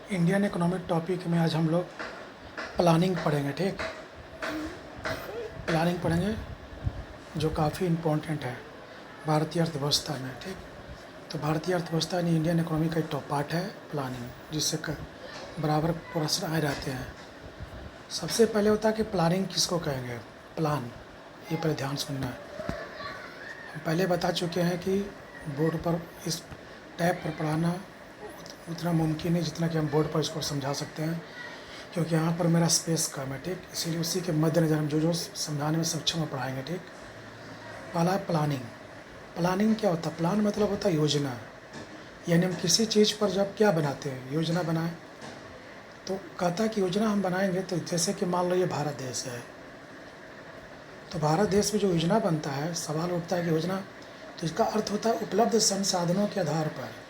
Indian economic topic में आज हम लोग प्लानिंग पढ़ेंगे। ठीक, प्लानिंग पढ़ेंगे जो काफ़ी इम्पोर्टेंट है भारतीय अर्थव्यवस्था में। ठीक, तो भारतीय अर्थव्यवस्था यानी इंडियन इकोनॉमी का एक टॉप पार्ट है प्लानिंग, जिससे बराबर प्रश्न आए रहते हैं। सबसे पहले होता है कि प्लानिंग किसको कहेंगे। प्लान, ये पहले ध्यान सुनना है। हम पहले बता चुके हैं कि बोर्ड पर इस टैब पर पढ़ाना उतना मुमकिन है जितना कि हम बोर्ड पर इसको समझा सकते हैं, क्योंकि यहाँ पर मेरा स्पेस कम है। ठीक, इसीलिए उसी के मद्देनज़र हम जो समझाने में सक्षम है पढ़ाएंगे। ठीक, पहला है प्लानिंग। प्लानिंग क्या होता है? प्लान मतलब होता है योजना, यानी हम किसी चीज़ पर जब क्या बनाते हैं, योजना बनाएं। तो कहता है कि योजना हम बनाएंगे, तो जैसे कि मान लो ये भारत देश है, तो भारत देश में जो योजना बनता है, सवाल उठता है कि योजना, तो इसका अर्थ होता है उपलब्ध संसाधनों के आधार पर।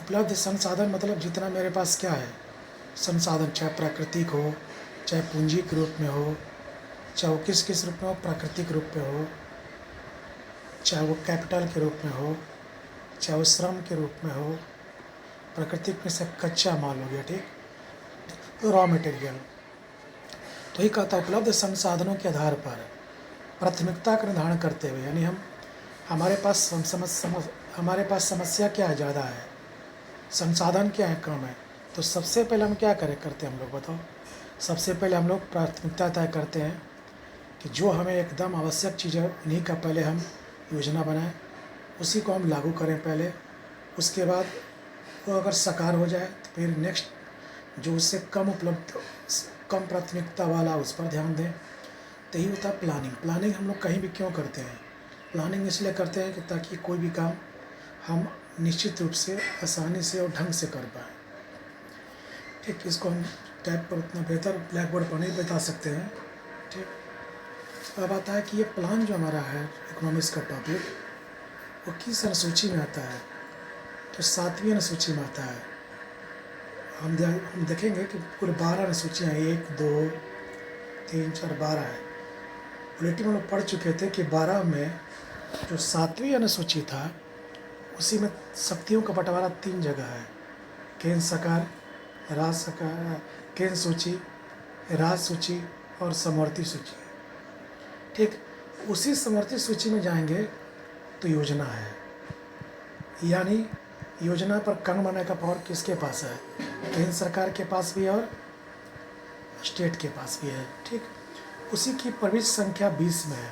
उपलब्ध संसाधन मतलब जितना मेरे पास क्या है संसाधन, चाहे प्राकृतिक हो, चाहे पूंजी के रूप में हो, चाहे वो किस रूप में हो, प्राकृतिक रूप में हो, चाहे वो कैपिटल के रूप में हो, चाहे वो श्रम के रूप में हो, प्राकृतिक में से कच्चा माल हो गया। ठीक, तो रॉ मटेरियल। तो ये कहता है उपलब्ध संसाधनों के आधार पर प्राथमिकता का निर्धारण करते हुए, यानी हमारे पास समस्या क्या है, ज़्यादा है, संसाधन क्या है, कम है। तो सबसे पहले हम क्या करते हैं हम लोग, बताओ। सबसे पहले हम लोग प्राथमिकता तय करते हैं कि जो हमें एकदम आवश्यक चीज़ है उन्हीं का पहले हम योजना बनाएं, उसी को हम लागू करें पहले। उसके बाद वो अगर साकार हो जाए तो फिर नेक्स्ट जो उससे कम प्राथमिकता वाला, उस पर ध्यान दें। तो यही होता है प्लानिंग। प्लानिंग हम लोग कहीं भी क्यों करते हैं? प्लानिंग इसलिए करते हैं कि ताकि कोई भी काम हम निश्चित रूप से आसानी से और ढंग से कर पाएँ। ठीक, इसको हम टैब पर उतना बेहतर ब्लैक बोर्ड पर नहीं बता सकते हैं। ठीक, अब आता है कि ये प्लान जो हमारा है इकोनॉमिक्स का टॉपिक, वो किस अनुसूची में आता है? तो 7वीं अनुसूची में आता है। हम देखेंगे कि कुल 12 अनुसूचियाँ, 1 2 3 4 12 है। बुलेटिन में लोग पढ़ चुके थे कि 12 में जो 7वीं अनुसूची था उसी में शक्तियों का बंटवारा 3 जगह है, केंद्र सरकार, राज्य सरकार, केंद्र सूची, राज्य सूची और समवर्ती सूची। ठीक, उसी समवर्ती सूची में जाएंगे तो योजना है, यानी योजना पर कानून बनाने का पावर किसके पास है? केंद्र सरकार के पास भी और स्टेट के पास भी है। ठीक, उसी की प्रविष्टि संख्या 20 में है,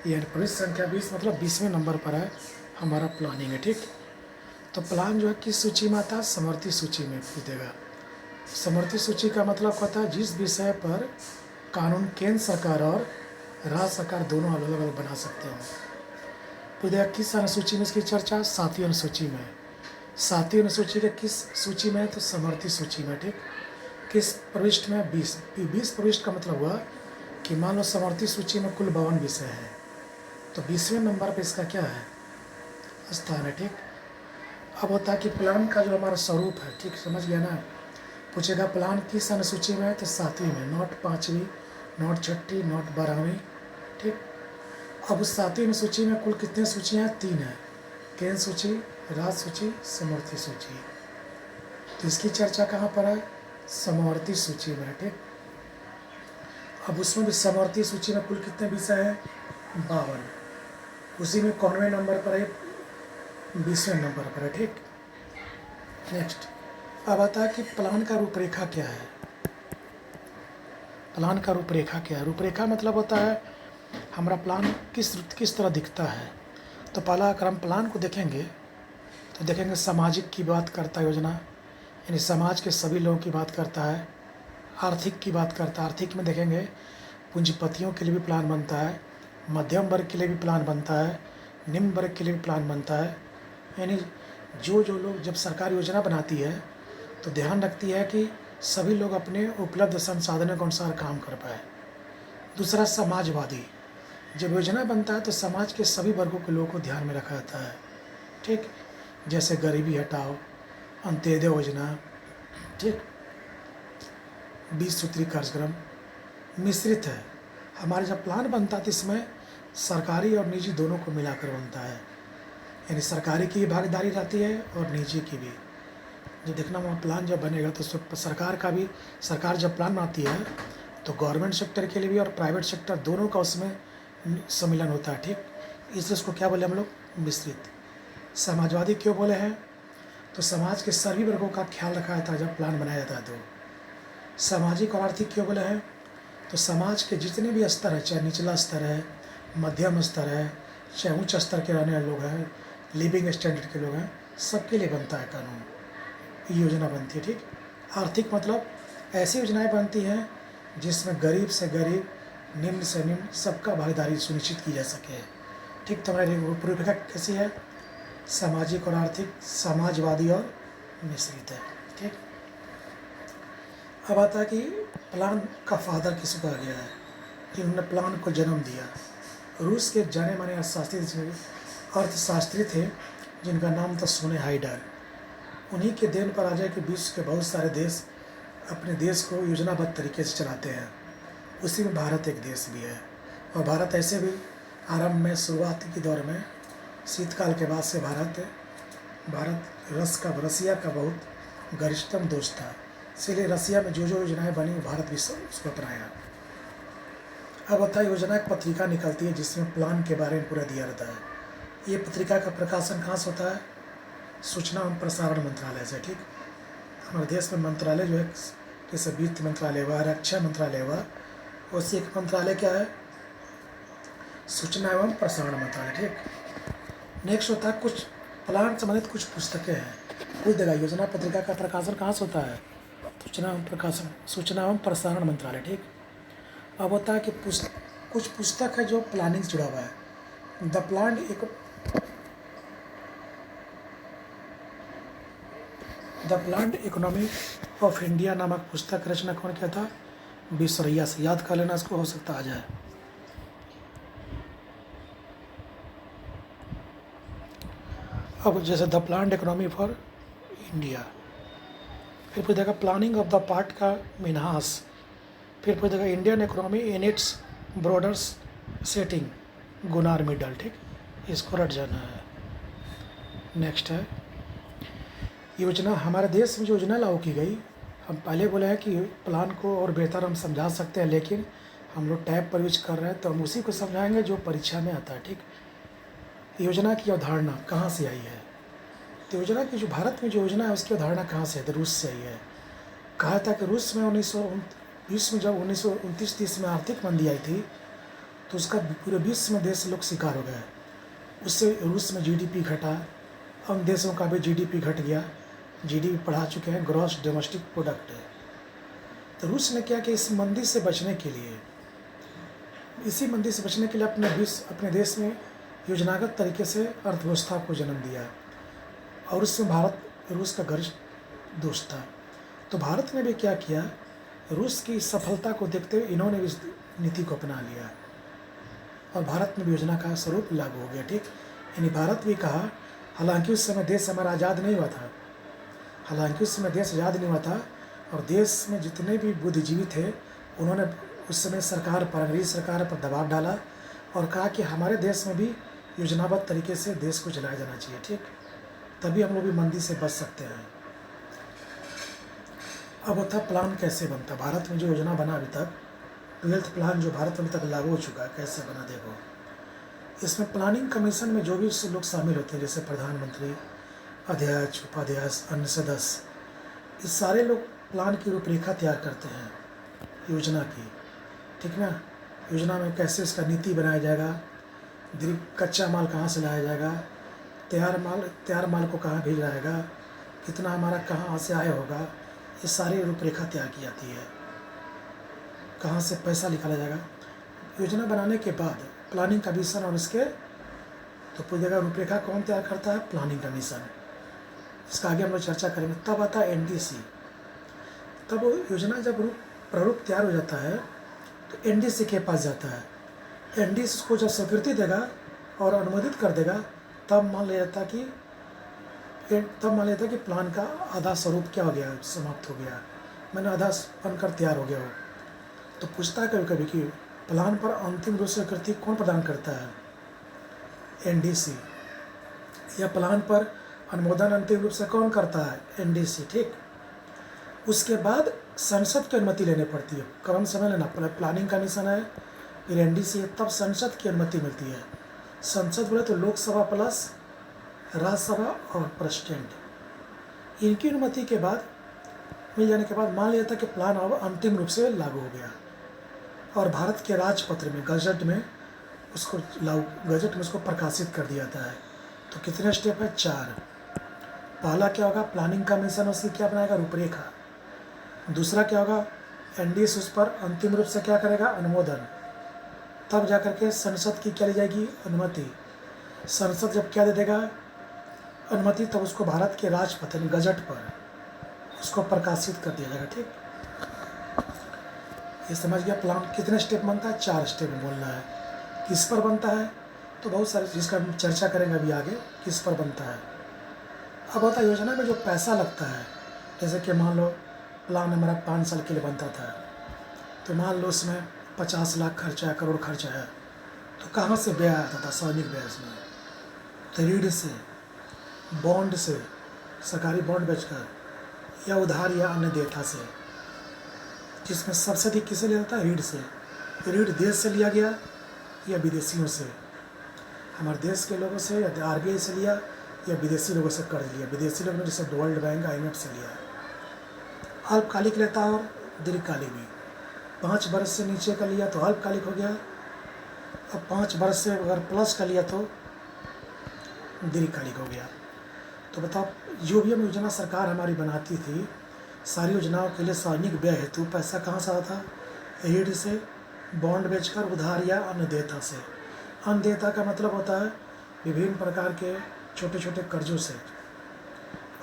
यानी प्रविष्टि संख्या 20 मतलब 20वें नंबर पर है हमारा प्लानिंग है। ठीक, तो प्लान जो है किस सूची में आता है? समवर्ती सूची में पूछेगा। समवर्ती सूची का मतलब होता है जिस विषय पर कानून केंद्र सरकार और राज्य सरकार दोनों अलग अलग बना सकते हैं। पूछेगा किस अनुसूची में इसकी चर्चा? 7वीं अनुसूची में। 7वीं अनुसूची के किस सूची में? तो समवर्ती सूची में। ठीक, किस प्रविष्ट में? 20 प्रविष्ट का मतलब हुआ कि मान लो समवर्ती सूची में कुल 52 विषय हैं, तो 20वें नंबर पर इसका क्या है? स्थान है। ठीक, अब होता है कि प्लान का जो हमारा स्वरूप है, ठीक समझ गया ना। पूछेगा प्लान किस अनुसूची में है? तो 7वीं में, नॉट 5वीं, नॉट 6ठी, नॉट 12वीं। ठीक, अब उस 7वीं अनुसूची में कुल कितने सूचियाँ हैं? 3 है, केंद्र सूची, राज्य सूची, समवर्ती सूची। तो इसकी चर्चा कहाँ पर है? समवर्ती सूची में। ठीक, अब उसमें भी समवर्ती सूची में कुल कितने विषय हैं? 52। उसी में कौनवें नंबर पर है? 20वें नंबर पर है। ठीक, नेक्स्ट अब आता है कि प्लान का रूपरेखा क्या है। प्लान का रूपरेखा क्या है? रूपरेखा मतलब होता है हमारा प्लान किस तरह दिखता है। तो पहला अगर हम प्लान को देखेंगे तो देखेंगे सामाजिक की बात करता है योजना, यानी समाज के सभी लोगों की बात करता है। आर्थिक की बात करता है, आर्थिक में देखेंगे पूंजीपतियों के लिए भी प्लान बनता है, मध्यम वर्ग के लिए भी प्लान बनता है, निम्न वर्ग के लिए भी प्लान बनता है। यानी जो लोग जब सरकार योजना बनाती है तो ध्यान रखती है कि सभी लोग अपने उपलब्ध संसाधनों के अनुसार काम कर पाए। दूसरा समाजवादी, जब योजना बनता है तो समाज के सभी वर्गों के लोगों को ध्यान में रखा जाता है। ठीक, जैसे गरीबी हटाओ, अंत्योदय योजना, ठीक, 20 सूत्री कार्यक्रम मिश्रित है। हमारे जब प्लान बनता है तो इसमें सरकारी और निजी दोनों को मिलाकर बनता है, यानी सरकारी की भी भागीदारी रहती है और निजी की भी। जो देखना वहाँ प्लान जब बनेगा तो उसमें सरकार का भी, सरकार जब प्लान बनाती है तो गवर्नमेंट सेक्टर के लिए भी और प्राइवेट सेक्टर दोनों का उसमें सम्मिलन होता है, ठीक। इसलिए उसको क्या बोले हम लोग, मिश्रित। समाजवादी क्यों बोले हैं, तो समाज के सभी वर्गों का ख्याल रखा जाता है जब प्लान बनाया जाता है। तो सामाजिक और आर्थिक क्यों बोले हैं, तो समाज के जितने भी स्तर है, चाहे निचला स्तर है, मध्यम स्तर है, चाहे उच्च स्तर के रहने वाले लोग हैं, लिविंग स्टैंडर्ड के लोग हैं, सबके लिए बनता है कानून, ये योजना बनती है, ठीक। आर्थिक मतलब ऐसी योजनाएं बनती हैं जिसमें गरीब से गरीब, निम्न से निम्न सबका भागीदारी सुनिश्चित की जा सके, ठीक। तो हमारी रूपरेखा कैसी है, सामाजिक और आर्थिक, समाजवादी और मिश्रित है, ठीक। अब आता है कि प्लान का फादर किसको कहा गया है, जिन्होंने प्लान को जन्म दिया। रूस के जाने माने अर्थशास्त्री थे जिनका नाम था सोने हाइडर। उन्हीं के देन पर आ जाए कि विश्व के बहुत सारे देश अपने देश को योजनाबद्ध तरीके से चलाते हैं, उसी में भारत एक देश भी है। और भारत ऐसे भी आरंभ में, शुरुआती के दौर में, शीतकाल के बाद से भारत रसिया का बहुत गरिष्ठतम दोस्त था, इसलिए रसिया में जो जो योजनाएं बनी भारत भी सब उसको अपनाया। अब होता है योजना एक पत्रिका निकलती है जिसमें प्लान के बारे में पूरा दिया रहता है। ये पत्रिका का प्रकाशन कहाँ से होता है, सूचना एवं प्रसारण मंत्रालय से, ठीक। हमारे देश में मंत्रालय जो है, जैसे वित्त मंत्रालय हुआ, रक्षा मंत्रालय हुआ, वैसे एक मंत्रालय क्या है, सूचना एवं प्रसारण मंत्रालय, ठीक। नेक्स्ट होता है कुछ प्लान संबंधित कुछ पुस्तकें हैं। कुछ देगा योजना पत्रिका का प्रकाशन कहाँ से होता है, सूचना एवं प्रसारण मंत्रालय, ठीक। अब होता है कि कुछ पुस्तक है जो प्लानिंग से जुड़ा हुआ है। The planned economy of India नामक पुस्तक रचना कौन किया था, बिसरैया से, याद कर लेना इसको, हो सकता आ जाए। अब जैसे the planned economy for India, फिर पूछेगा प्लानिंग ऑफ द पार्ट का मिनहास, फिर पूछेगा Indian economy in its broader setting, Gunnar middle, ठीक। इसको रट जाना है। नेक्स्ट है योजना। हमारे देश में जो योजना लागू की गई, हम पहले बोले हैं कि प्लान को और बेहतर हम समझा सकते हैं, लेकिन हम लोग टैब पर यूज कर रहे हैं तो हम उसी को समझाएंगे जो परीक्षा में आता है, ठीक। योजना की अवधारणा कहाँ से आई है, तो योजना की जो भारत में जो योजना है उसकी अवधारणा कहाँ से है, तो रूस से आई है। कहा था कि रूस में 1920 में जब 1929-30 में आर्थिक मंदी आई थी तो उसका पूरे विश्व में देश लोग शिकार हो गए। उससे रूस में जीडीपी घटा, अन्य देशों का भी जीडीपी घट गया, जीडीपी बढ़ा चुके हैं, ग्रॉस डोमेस्टिक प्रोडक्ट है। तो रूस ने क्या कि इस मंदी से बचने के लिए, इसी मंदी से बचने के लिए अपने देश में योजनागत तरीके से अर्थव्यवस्था को जन्म दिया, और उसमें भारत रूस का गरिष्ठ दोस्त था। तो भारत ने भी क्या किया, रूस की सफलता को देखते हुए इन्होंने भी इस नीति को अपना लिया और भारत में भी योजना का स्वरूप लागू हो गया, ठीक। यानी भारत भी कहा, हालांकि उस समय देश हमारा आज़ाद नहीं हुआ था, और देश में जितने भी बुद्धिजीवी थे उन्होंने उस समय अंग्रेज सरकार पर दबाव डाला और कहा कि हमारे देश में भी योजनाबद्ध तरीके से देश को चलाया जाना चाहिए, ठीक। तभी हम लोग भी मंदी से बच सकते हैं। अब होता प्लान कैसे बनता, भारत में जो योजना बना अभी तक, 12th प्लान जो भारत में अभी तक लागू हो चुका है, कैसे बना देखो। इसमें प्लानिंग कमीशन में जो भी लोग शामिल होते हैं, जैसे प्रधानमंत्री, अध्यक्ष, उपाध्यक्ष, अन्य सदस्य, ये सारे लोग प्लान की रूपरेखा तैयार करते हैं योजना की, ठीक ना। योजना में कैसे इसका नीति बनाया जाएगा, कच्चा माल कहाँ से लाया जाएगा, तैयार माल को कहाँ भेजा जाएगा, कितना हमारा कहाँ से आय होगा, ये सारी रूपरेखा तैयार की जाती है, कहाँ से पैसा निकाला जाएगा। योजना बनाने के बाद प्लानिंग कमीशन और इसके तो पूरी जगह रूपरेखा कौन तैयार करता है, प्लानिंग कमीशन। इसका आगे हम लोग चर्चा करेंगे। तब आता है एनडीसी। तब योजना जब प्रारूप तैयार हो जाता है तो एनडीसी के पास जाता है। एनडीसी उसको जब स्वीकृति देगा और अनुमोदित कर देगा, तब मान लिया जाता कि प्लान का आधा स्वरूप क्या हो गया, समाप्त हो गया, मैंने आधा बनकर तैयार हो गया हो। तो पूछता है कभी कभी कि प्लान पर अंतिम रूप से स्वीकृति कौन प्रदान करता है, एनडीसी, या प्लान पर अनुमोदन अंतिम रूप से कौन करता है? एनडीसी, ठीक। उसके बाद संसद की अनुमति लेनी पड़ती है। कम समय लेना, प्लानिंग कमीशन है, फिर एनडीसी है, तब संसद की अनुमति मिलती है। संसद बोले तो लोकसभा प्लस राज्यसभा और प्रेसिडेंट। इनकी अनुमति के बाद मिल जाने के बाद मान लिया था कि प्लान अब अंतिम रूप से लागू हो गया और भारत के राजपत्र में, गजट में उसको प्रकाशित कर दिया जाता है। तो कितने स्टेप है? 4। पहला क्या होगा? प्लानिंग कमीशन उसकी क्या बनाएगा? रूपरेखा। दूसरा क्या होगा? एनडीएस उस पर अंतिम रूप से क्या करेगा? अनुमोदन। तब जाकर के संसद की क्या ली जाएगी? अनुमति। संसद जब क्या दे देगा? अनुमति, तब उसको भारत के राजपत्र यानी गजट पर उसको प्रकाशित कर दिया जाएगा, ठीक। ये समझ गया प्लान कितने स्टेप बनता है? 4 स्टेप में बोलना है। किस पर बनता है? तो बहुत सारे जिसका हम चर्चा करेंगे अभी आगे, किस पर बनता है। अब होता है योजना में जो पैसा लगता है, जैसे कि मान लो प्लान हमारा 5 साल के लिए बनता था, तो मान लो उसमें 50 लाख खर्चा है, करोड़ खर्चा है, तो कहाँ से व्यय आता था? सार्वजनिक व्यय में, तो ऋण से, बॉन्ड से, सरकारी बॉन्ड बेचकर, या उधार या अन्य देयता से। जिसमें सबसे अधिक किसे लिया जाता है? ऋण से। ऋण देश से लिया गया या विदेशियों से? हमारे देश के लोगों से, या आरबीआई से लिया, या विदेशी लोगों से कर्ज लिया? विदेशी लोगों ने जैसे वर्ल्ड बैंक, IMF से लिया। अल्पकालिक लेता है और दीर्घकालिक भी। 5 वर्ष से नीचे का लिया तो अल्पकालिक हो गया, अब 5 वर्ष से अगर प्लस का लिया तो दीर्घकालिक हो गया। तो बताओ, जो भी हम योजना सरकार हमारी बनाती थी, सारी योजनाओं के लिए सार्वजनिक व्यय हेतु पैसा कहाँ से आता था? ऋण से, बॉन्ड बेचकर, उधार या अन्य देयता से। अन्य देयता का मतलब होता है विभिन्न प्रकार के छोटे छोटे कर्जों से।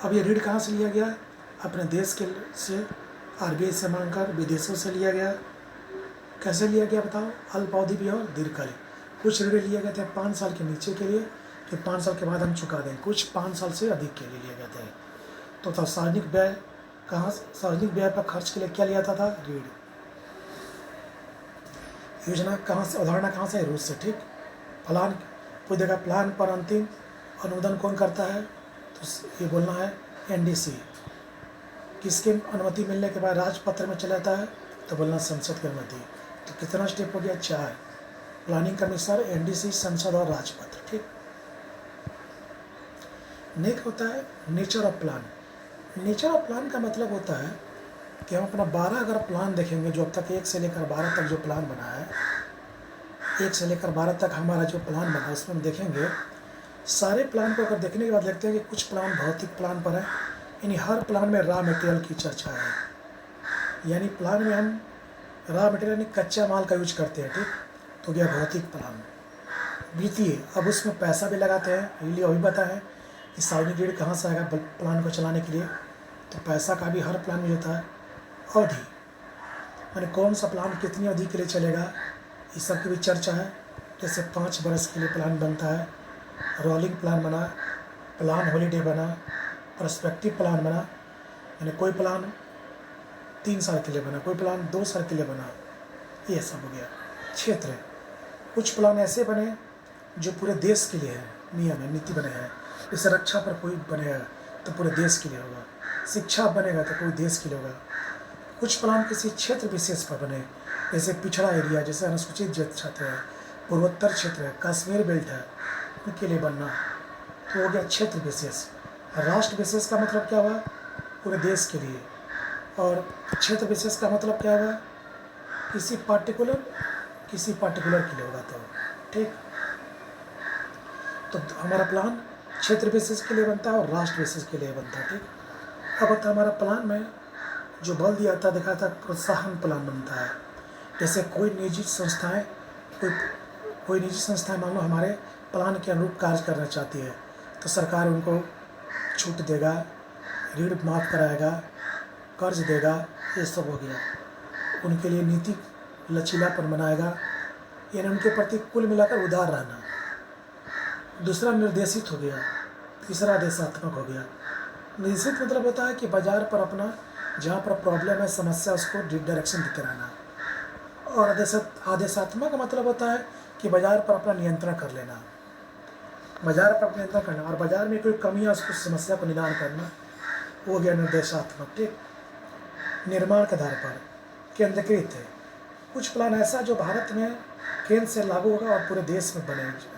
अब ये ऋण कहाँ से लिया गया? अपने देश के से, आरबीआई से मांगकर, विदेशों से लिया गया। कैसे लिया गया बताओ? अल्पावधि भी और दीर्घकालिक। कुछ ऋण लिए गए थे 5 साल के नीचे के लिए कि 5 साल के बाद हम चुका दें, कुछ 5 साल से अधिक के लिए लिए गए थे। तो सार्वजनिक व्यय कहाँ? सार्वजनिक व्यय पर खर्च के लिए क्या लिया जाता था? ऋण। योजना कहाँ से, अवधारणा कहाँ से? रूस से, ठीक। प्लान कोई देगा, प्लान पर अंतिम अनुमोदन कौन करता है? तो ये बोलना है एनडीसी। किसके अनुमति मिलने के बाद राजपत्र में चला जाता है? तो बोलना संसद की अनुमति। तो कितना स्टेप हो गया? 4। प्लानिंग कमीशन, एनडीसी, संसद और राजपत्र, ठीक। नेक्स्ट होता है nature of plan. Nature of plan का मतलब होता है कि हम अपना 12 अगर प्लान देखेंगे, जो अब तक 1 से लेकर 12 तक जो प्लान बना है, 1 से लेकर 12 तक हमारा जो प्लान बना है, उसमें हम देखेंगे सारे प्लान को अगर देखने के बाद देखते हैं कि कुछ प्लान भौतिक प्लान पर है, यानी हर प्लान में रॉ मटेरियल की चर्चा है। यानी प्लान में हम रॉ मटेरियल यानी कच्चा माल का यूज करते हैं, ठीक। तो गया भौतिक प्लान। वित्तीय, अब उसमें पैसा भी लगाते हैं, इसलिए अभी पता है कि सार्वजनिक ऋण कहाँ से आएगा प्लान को चलाने के लिए। तो पैसा का भी हर प्लान में होता है। अवधि यानी कौन सा प्लान कितनी अवधि के लिए चलेगा, इस सब की भी चर्चा है। जैसे 5 वर्ष के लिए प्लान बनता है, रोलिंग प्लान बना, प्लान हॉलीडे बना, पर्सपेक्टिव प्लान बना, यानी कोई प्लान 3 साल के लिए बना, कोई प्लान 2 साल के लिए बना, ये सब हो गया। क्षेत्र, कुछ प्लान ऐसे बने जो पूरे देश के लिए है, नियम है, नीति बने हैं। जैसे रक्षा पर कोई बनेगा तो पूरे देश के लिए होगा, शिक्षा बनेगा तो पूरे देश के लिए होगा। कुछ प्लान किसी क्षेत्र विशेष पर बने, जैसे पिछड़ा एरिया, जैसे अनुसूचित जाति क्षेत्र है, पूर्वोत्तर क्षेत्र है, कश्मीर बेल्ट है, उनके लिए बनना, तो हो गया क्षेत्र विशेष। राष्ट्र विशेष का मतलब क्या हुआ? पूरे देश के लिए। और क्षेत्र विशेष का मतलब क्या हुआ? किसी पार्टिकुलर के लिए होगा, तो ठीक। तो हमारा प्लान क्षेत्र विशेष के लिए बनता है और राष्ट्र विशेष के लिए बनता है, ठीक। अब होता है हमारा प्लान में जो बल दिया था, देखा था प्रोत्साहन प्लान बनता है। जैसे कोई निजी संस्थाएं मान लो हमारे प्लान के अनुरूप कार्य करना चाहती है, तो सरकार उनको छूट देगा, ऋण माफ़ कराएगा, कर्ज देगा, ये सब हो गया। उनके लिए नीति लचीलापन बनाएगा, यानी उनके प्रति कुल मिलाकर उदार रहना। दूसरा निर्देशित हो गया, तीसरा आदेशात्मक हो गया। निर्देशित मतलब होता है कि बाजार पर अपना जहाँ पर प्रॉब्लम है, समस्या, उसको डायरेक्शन देते रहना। और आदेशात्मक मतलब होता है कि बाजार पर अपना नियंत्रण कर लेना। बाजार पर नियंत्रण करना और बाजार में कोई कमी है उसको समस्या को निदान करना, वो हो गया निर्देशात्मक। ठीक, निर्माण के आधार पर केंद्रीकृत है। कुछ प्लान ऐसा जो भारत में केंद्र से लागू होगा और पूरे देश में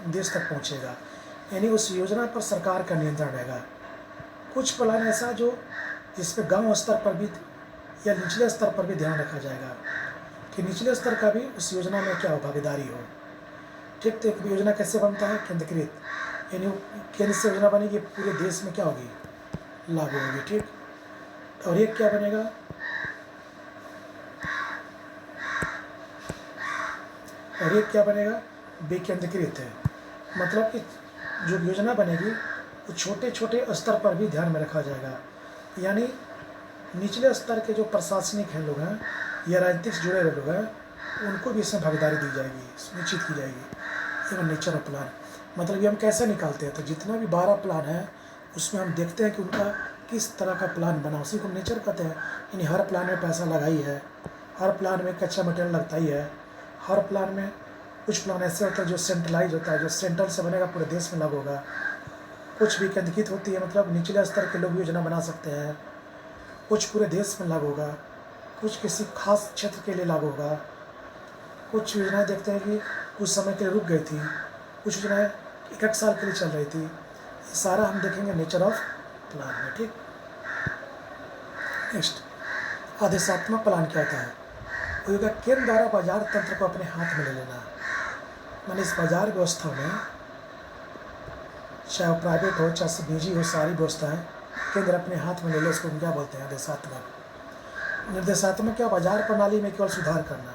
देश तक पहुंचेगा, यानी उस योजना पर सरकार का नियंत्रण रहेगा। कुछ प्लान ऐसा जो जिसमें गांव स्तर पर भी या निचले स्तर पर भी ध्यान रखा जाएगा कि निचले स्तर का भी उस योजना में क्या हो, भागीदारी हो। ठीक, तो एक योजना कैसे बनता है, केंद्रीकृत, यानी केंद्र से योजना बनेगी पूरे देश में क्या होगी, लागू होगी। ठीक, और एक क्या बनेगा, और एक क्या बनेगा, विकेंद्रीकृत है। मतलब कि जो योजना बनेगी वो छोटे छोटे स्तर पर भी ध्यान में रखा जाएगा, यानी निचले स्तर के जो प्रशासनिक हैं लोग हैं या राजनीतिक से जुड़े हुए लोग हैं उनको भी इसमें भागीदारी दी जाएगी, सुनिश्चित की जाएगी। ये नेचर ऑफ प्लान, मतलब ये हम कैसे निकालते हैं, तो जितना भी 12 प्लान है उसमें हम देखते हैं कि उनका किस तरह का प्लान बना, उसी को नेचर कहते हैं। यानी हर प्लान में पैसा लगा ही है, हर प्लान में कच्चा मटेरियल लगता ही है, हर प्लान में कुछ प्लान ऐसे होते हैं जो सेंट्रलाइज होता है, जो सेंट्रल से बनेगा पूरे देश में लागू होगा। कुछ भी केंद्रीकृत होती है, मतलब निचले स्तर के लोग योजना बना सकते हैं। कुछ पूरे देश में लागू होगा, कुछ किसी खास क्षेत्र के लिए लागू होगा। कुछ योजनाएं देखते हैं कि कुछ समय के लिए रुक गई थी, कुछ योजनाएं 1 साल के लिए चल रही थी। ये सारा हम देखेंगे नेचर ऑफ प्लान में। ठीक, नेक्स्ट, आदेशात्मक प्लान क्या होता है, वो होगा केंद्र द्वारा बाजार तंत्र को अपने हाथ में ले लेना। मैंने इस बाजार व्यवस्था में, चाहे वो प्राइवेट हो चाहे निजी हो, सारी व्यवस्थाएं केंद्र अपने हाथ में ले ले, इसको हम क्या बोलते हैं, आदेशात्मक। निर्देशात्मक क्या, बाजार प्रणाली में केवल सुधार करना।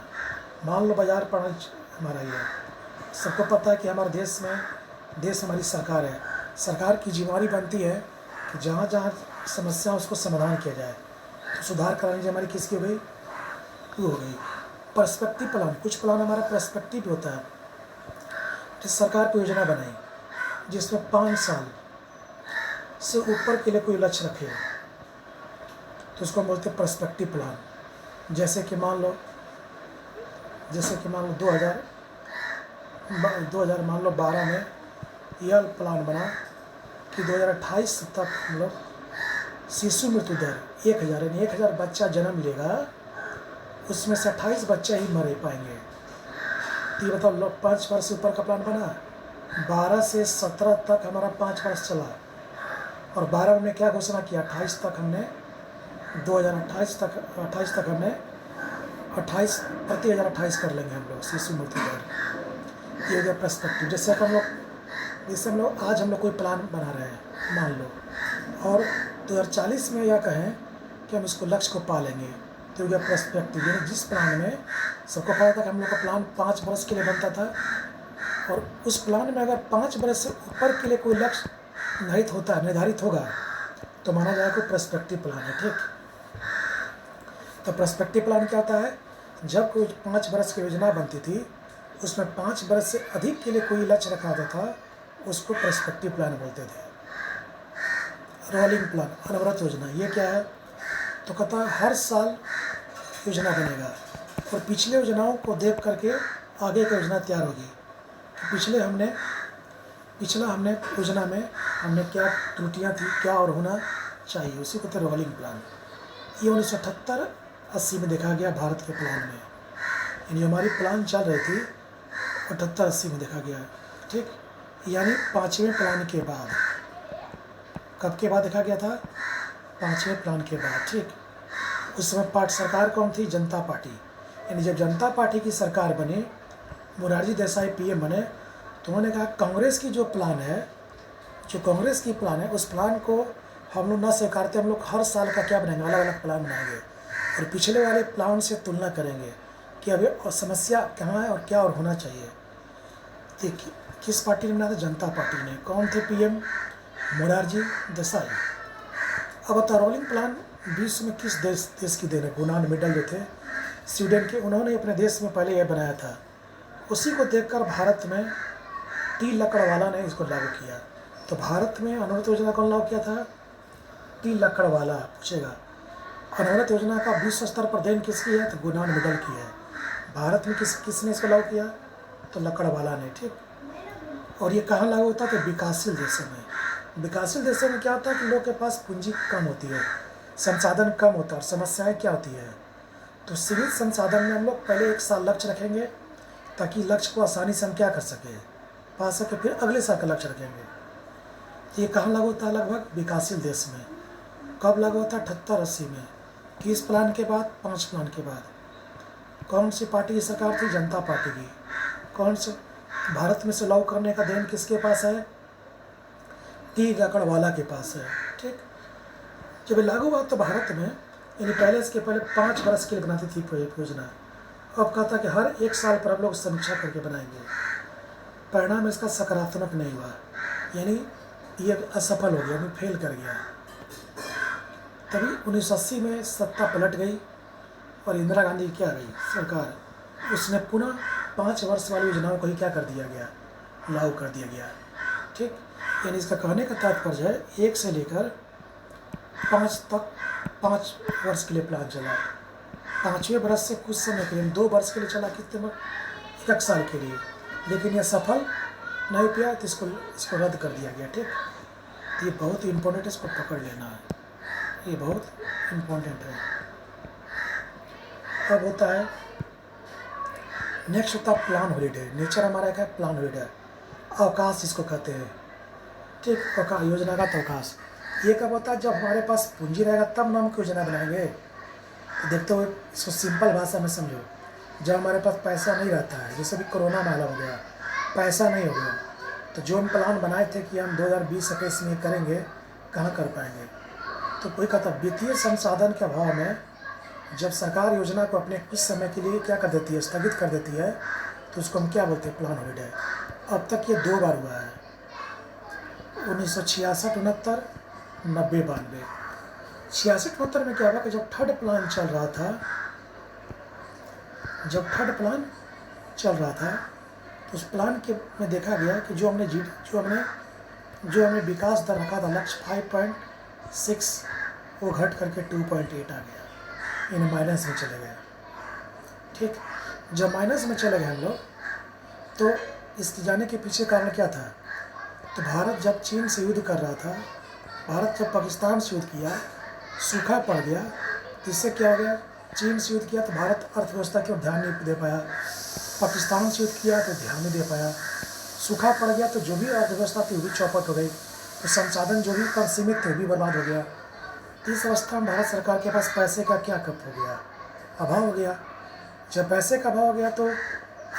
मान लो बाजार प्रणाली हमारा ये है, सबको पता है कि हमारे देश हमारी सरकार है, सरकार की जिम्मेदारी बनती है कि जहाँ जहाँ समस्या उसको समाधान किया जाए। तो सुधार कराने की हमारी किसकी हो गई, हो गई पर्सपेक्टिव प्लान। कुछ प्लान हमारा पर्सपेक्टिव होता है, जिस सरकार की योजना बनाई जिसमें 5 साल से ऊपर के लिए कोई लक्ष्य रखे, तो उसको हम बोलते हैं पर्सपेक्टिव प्लान। जैसे कि मान लो 2012 में यह प्लान बना कि 2028 तक हम लोग शिशु मृत्यु दर 1000, यानी 1000 बच्चा जन्म लेगा, उसमें से 28 बच्चा ही मर पाएंगे। तो ये बताओ, लोग 5 वर्ष से ऊपर का प्लान बना, 12 से 17 तक हमारा 5 वर्ष चला, और 12 में हमने क्या घोषणा किया, 28 तक हमने 28 तक हमने 28 प्रति 1028 कर लेंगे हम लोग शिशु मृत्यु दर। ये हो गया पर्सपेक्टिव। जैसे हम लोग आज हम लोग कोई प्लान बना रहे हैं मान लो, और 2040 में यह कहें कि हम इसको लक्ष्य को पा लेंगे, तो हो गया पर्सपेक्टिव। यानी जिस प्लान में सबको पता था कि हम लोग का प्लान 5 वर्ष के लिए बनता था, और उस प्लान में अगर 5 वर्ष से ऊपर के लिए कोई लक्ष्य निर्धारित होगा तो माना जाएगा कोई पर्सपेक्टिव प्लान है। ठीक, तो पर्सपेक्टिव प्लान क्या होता है, जब कोई 5 वर्ष की योजना बनती थी उसमें 5 वर्ष से अधिक के लिए कोई लक्ष्य रखा होता था, उसको पर्सपेक्टिव प्लान बोलते थे। रोलिंग प्लान, अनवरत योजना, ये क्या है, तो कहता है हर साल योजना बनेगा और पिछले योजनाओं को देख करके आगे की योजना तैयार होगी। पिछला हमने योजना में हमने क्या त्रुटियां थी, क्या और होना चाहिए, उसी को कहते हैं रोलिंग प्लान। ये 1978-80 में देखा गया भारत के प्लान में, यानी हमारी प्लान चल रही थी 78-80 में देखा गया। ठीक, यानी 5वें प्लान के बाद, कब के बाद देखा गया था, 5वें प्लान के बाद। ठीक, उस समय पार्टी सरकार कौन थी, जनता पार्टी। यानी जब जनता पार्टी की सरकार बनी, मोरारजी देसाई पीएम बने, तो उन्होंने कहा कांग्रेस की जो प्लान है, उस प्लान को हम लोग न स्वीकारते, हम लोग हर साल का क्या बनाएंगे, अलग अलग प्लान बनाएंगे और पिछले वाले प्लान से तुलना करेंगे कि अभी समस्या कहाँ है और क्या और होना चाहिए। देखिए किस पार्टी ने बनाया था, जनता पार्टी ने। कौन थे पीएम, मोरारजी देसाई। अब बता, रोलिंग प्लान विश्व में किस देश की देन है, गुनान मिडल जो थे स्वीडन के, उन्होंने अपने देश में पहले यह बनाया था। उसी को देखकर भारत में टी लकड़वाला ने इसको लागू किया। तो भारत में अनवरत योजना कौन लागू किया था, टी लकड़वाला। पूछेगा अनवरत योजना का विश्व स्तर पर देन किसकी है, तो गुनान मिडल की है। भारत में किसने इसको लागू किया, तो लकड़वाला ने। ठीक, और ये कहाँ लागू होता है? तो विकासशील देशों में। विकासशील देशों में क्या होता है कि लोग के पास पूंजी कम होती है, संसाधन कम होता है, और समस्याएं क्या होती है? तो सीमित संसाधन में हम लोग पहले 1 साल लक्ष्य रखेंगे ताकि लक्ष्य को आसानी से हम क्या कर सके, पा सके, फिर अगले साल का लक्ष्य रखेंगे। ये कहाँ लागू होता है? लगभग विकासशील देश में। कब लागू होता है? 78-80 में। किस प्लान के बाद? 5 प्लान के बाद। कौन सी पार्टी की सरकार थी? जनता पार्टी की। कौन से भारत में से लागू करने का देन किसके पास है? टी गाकड़वाला के पास है। ठीक, जब लागू हुआ तो भारत में, यानी पहले इसके पहले 5 वर्ष के लिए बनाती थी योजना। अब कहा था कि हर 1 साल पर हम लोग समीक्षा करके बनाएंगे। परिणाम इसका सकारात्मक नहीं हुआ, यानी ये असफल हो गया, यानी फेल कर गया। तभी 1980 में सत्ता पलट गई और इंदिरा गांधी की क्या गई सरकार, उसने पुनः 5 वर्ष वाली योजनाओं को ही क्या कर दिया गया, लागू कर दिया गया। ठीक, यानी इसका कहने का तात्पर्य है 1 से लेकर 5 तक 5 वर्ष के लिए प्लान चला। 5वें वर्ष से कुछ समय के लिए 2 वर्ष के लिए चला, कितने में 1 साल के लिए, लेकिन यह सफल नहीं किया तो इसको रद्द कर दिया गया। ठीक, तो ये बहुत ही इम्पोर्टेंट है, इसको पकड़ लेना है, ये बहुत इम्पोर्टेंट है। अब होता है नेक्स्ट होता है प्लान हॉलीडे। नेचर हमारा क्या है? प्लान हॉलीडे, अवकाश इसको कहते हैं। ठीक, अवकाश, योजना का अवकाश। ये कब होता है? जब हमारे पास पूंजी रहेगा तब ना हम योजना बनाएंगे। तो देखते हुए इसको सिंपल भाषा में समझो, जब हमारे पास पैसा नहीं रहता है, जैसे भी कोरोना माला हो गया, पैसा नहीं हो गया, तो जो हम प्लान बनाए थे कि हम 2020-21 में करेंगे, कहाँ कर पाएंगे? तो कोई कहता वित्तीय संसाधन के अभाव में जब सरकार योजना को अपने कुछ समय के लिए क्या कर देती है, स्थगित कर देती है, तो उसको हम क्या बोलते हैं? Plan holiday. अब तक ये 2 बार हुआ है, 1966-69, 90-92। 66-69 में क्या हुआ कि जब थर्ड प्लान चल रहा था, तो उस प्लान के में देखा गया कि जो हमने विकास दर रखा था लक्ष्य 5.6, वो घट करके 2.8 आ गया, यानी माइनस में चले गए। ठीक, जब माइनस में चले गए हम लोग, तो इसके जाने के पीछे कारण क्या था? तो भारत जब चीन से युद्ध कर रहा था, भारत जब पाकिस्तान से युद्ध किया, सूखा पड़ गया, तो इससे क्या हो गया? चीन से युद्ध किया तो भारत अर्थव्यवस्था की ओर ध्यान नहीं दे पाया, पाकिस्तान से युद्ध किया तो ध्यान नहीं दे पाया, सूखा पड़ गया तो जो भी अर्थव्यवस्था थी वो भी चौपट हो गई, तो संसाधन जो भी कम सीमित थे वो भी बर्बाद हो गया। तो इस अवस्था में भारत सरकार के पास पैसे का क्या कप हो गया? अभाव हो गया। जब पैसे का अभाव हो गया तो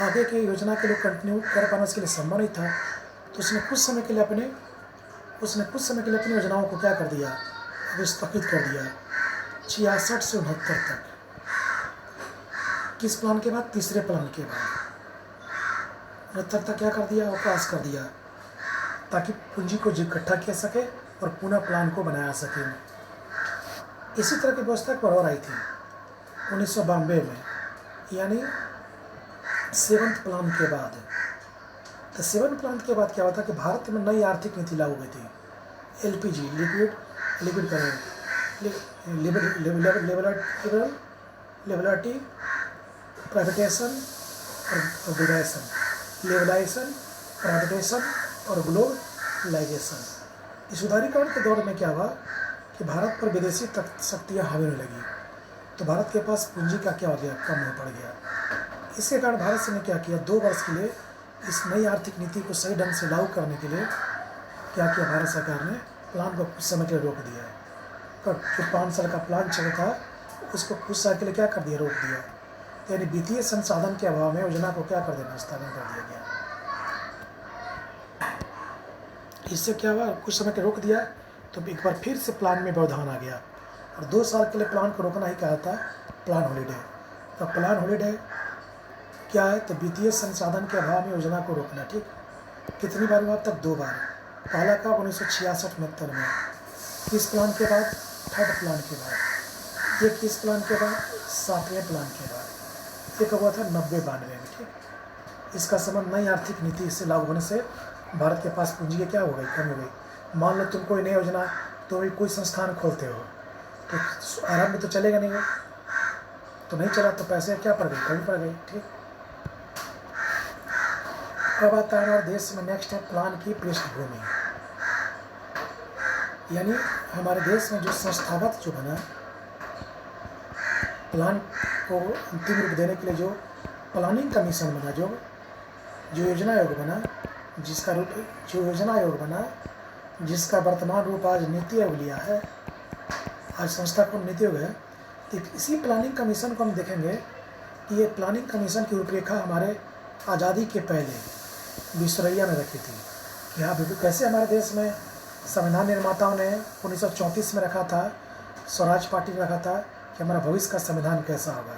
आगे की योजना के लिए कंटिन्यू कर पाना उसके लिए संभव नहीं था, तो उसने कुछ समय के लिए अपनी योजनाओं को क्या कर दिया? स्थगित कर दिया। 66 से 69 तक। किस प्लान के बाद? तीसरे प्लान के बाद 69 तक क्या कर दिया? अवकाश कर दिया, ताकि पूंजी को इकट्ठा किया सके और पुनः प्लान को बनाया सके। इसी तरह की व्यवस्था एक और आई थी 1992 में, यानी 7th प्लान के बाद। तो 7th प्लान के बाद क्या हुआ था कि भारत में नई आर्थिक नीति लागू हुई थी। LPG, लिबरटी, प्राइवेटाइजेशन और ग्लोबलाइजेशन, लेवलाइजेशन, प्राइवेटाइजेशन और ग्लोबलाइजेशन। इस उदारीकरण के दौर में क्या हुआ कि भारत पर विदेशी शक्तियाँ हावी होने लगी, तो भारत के पास पूंजी का क्या हो गया? कम हो पड़ गया। इसके कारण भारत ने क्या किया? 2 वर्ष के लिए इस नई आर्थिक नीति को सही ढंग से लागू करने के लिए क्या किया? भारत सरकार ने प्लान को कुछ समय के लिए रोक दिया है। तो जो 5 साल का प्लान चल था उसको कुछ साल के लिए क्या कर दिया? रोक दिया। यानी वित्तीय संसाधन के अभाव में योजना को क्या कर देना? स्थगन कर दिया गया। इससे क्या हुआ? कुछ समय के रोक दिया तो एक बार फिर से प्लान में व्यवधान आ गया और 2 साल के लिए प्लान को रोकना ही कहा था प्लान हॉलीडे। तो प्लान हॉलीडे क्या है? तो वित्तीय संसाधन के अभाव में योजना को रोकना। ठीक, कितनी बार हुआ? अब तक 2 बार। पहला कब? 1966-69 में। किस प्लान के बाद? थर्ड प्लान के बाद। ये किस प्लान के बाद? 7वें प्लान के बाद। ये कब हुआ था? 90-92 में। ठीक, इसका संबंध नई आर्थिक नीति से लागू होने से भारत के पास पूंजी की क्या हो गई? कम हो गई। मान लो तुम कोई नई योजना, तो कोई संस्थान खोलते हो तो आरंभ में तो चलेगा नहीं, हो तो नहीं चला तो पैसे क्या पड़ गई? कमी पड़ गई। ठीक, अब आता है हमारे देश में नेक्स्ट है प्लान की पृष्ठभूमि। यानी हमारे देश में जो संस्थागत जो बना प्लान को अंतिम रूप देने के लिए जो प्लानिंग कमीशन बना, जो योजना आयोग बना, जिसका रूप जो योजना आयोग बना, जिसका वर्तमान रूप आज नीति आयोग लिया है, आज संस्था को नीति आयोग है। तो इसी प्लानिंग कमीशन को हम देखेंगे कि ये प्लानिंग कमीशन की रूपरेखा हमारे आज़ादी के पहले विश्वरैया ने रखी थी कि हाँ कैसे हमारे देश में संविधान निर्माताओं ने 1934 में रखा था, स्वराज पार्टी ने रखा था कि हमारा भविष्य का संविधान कैसा होगा।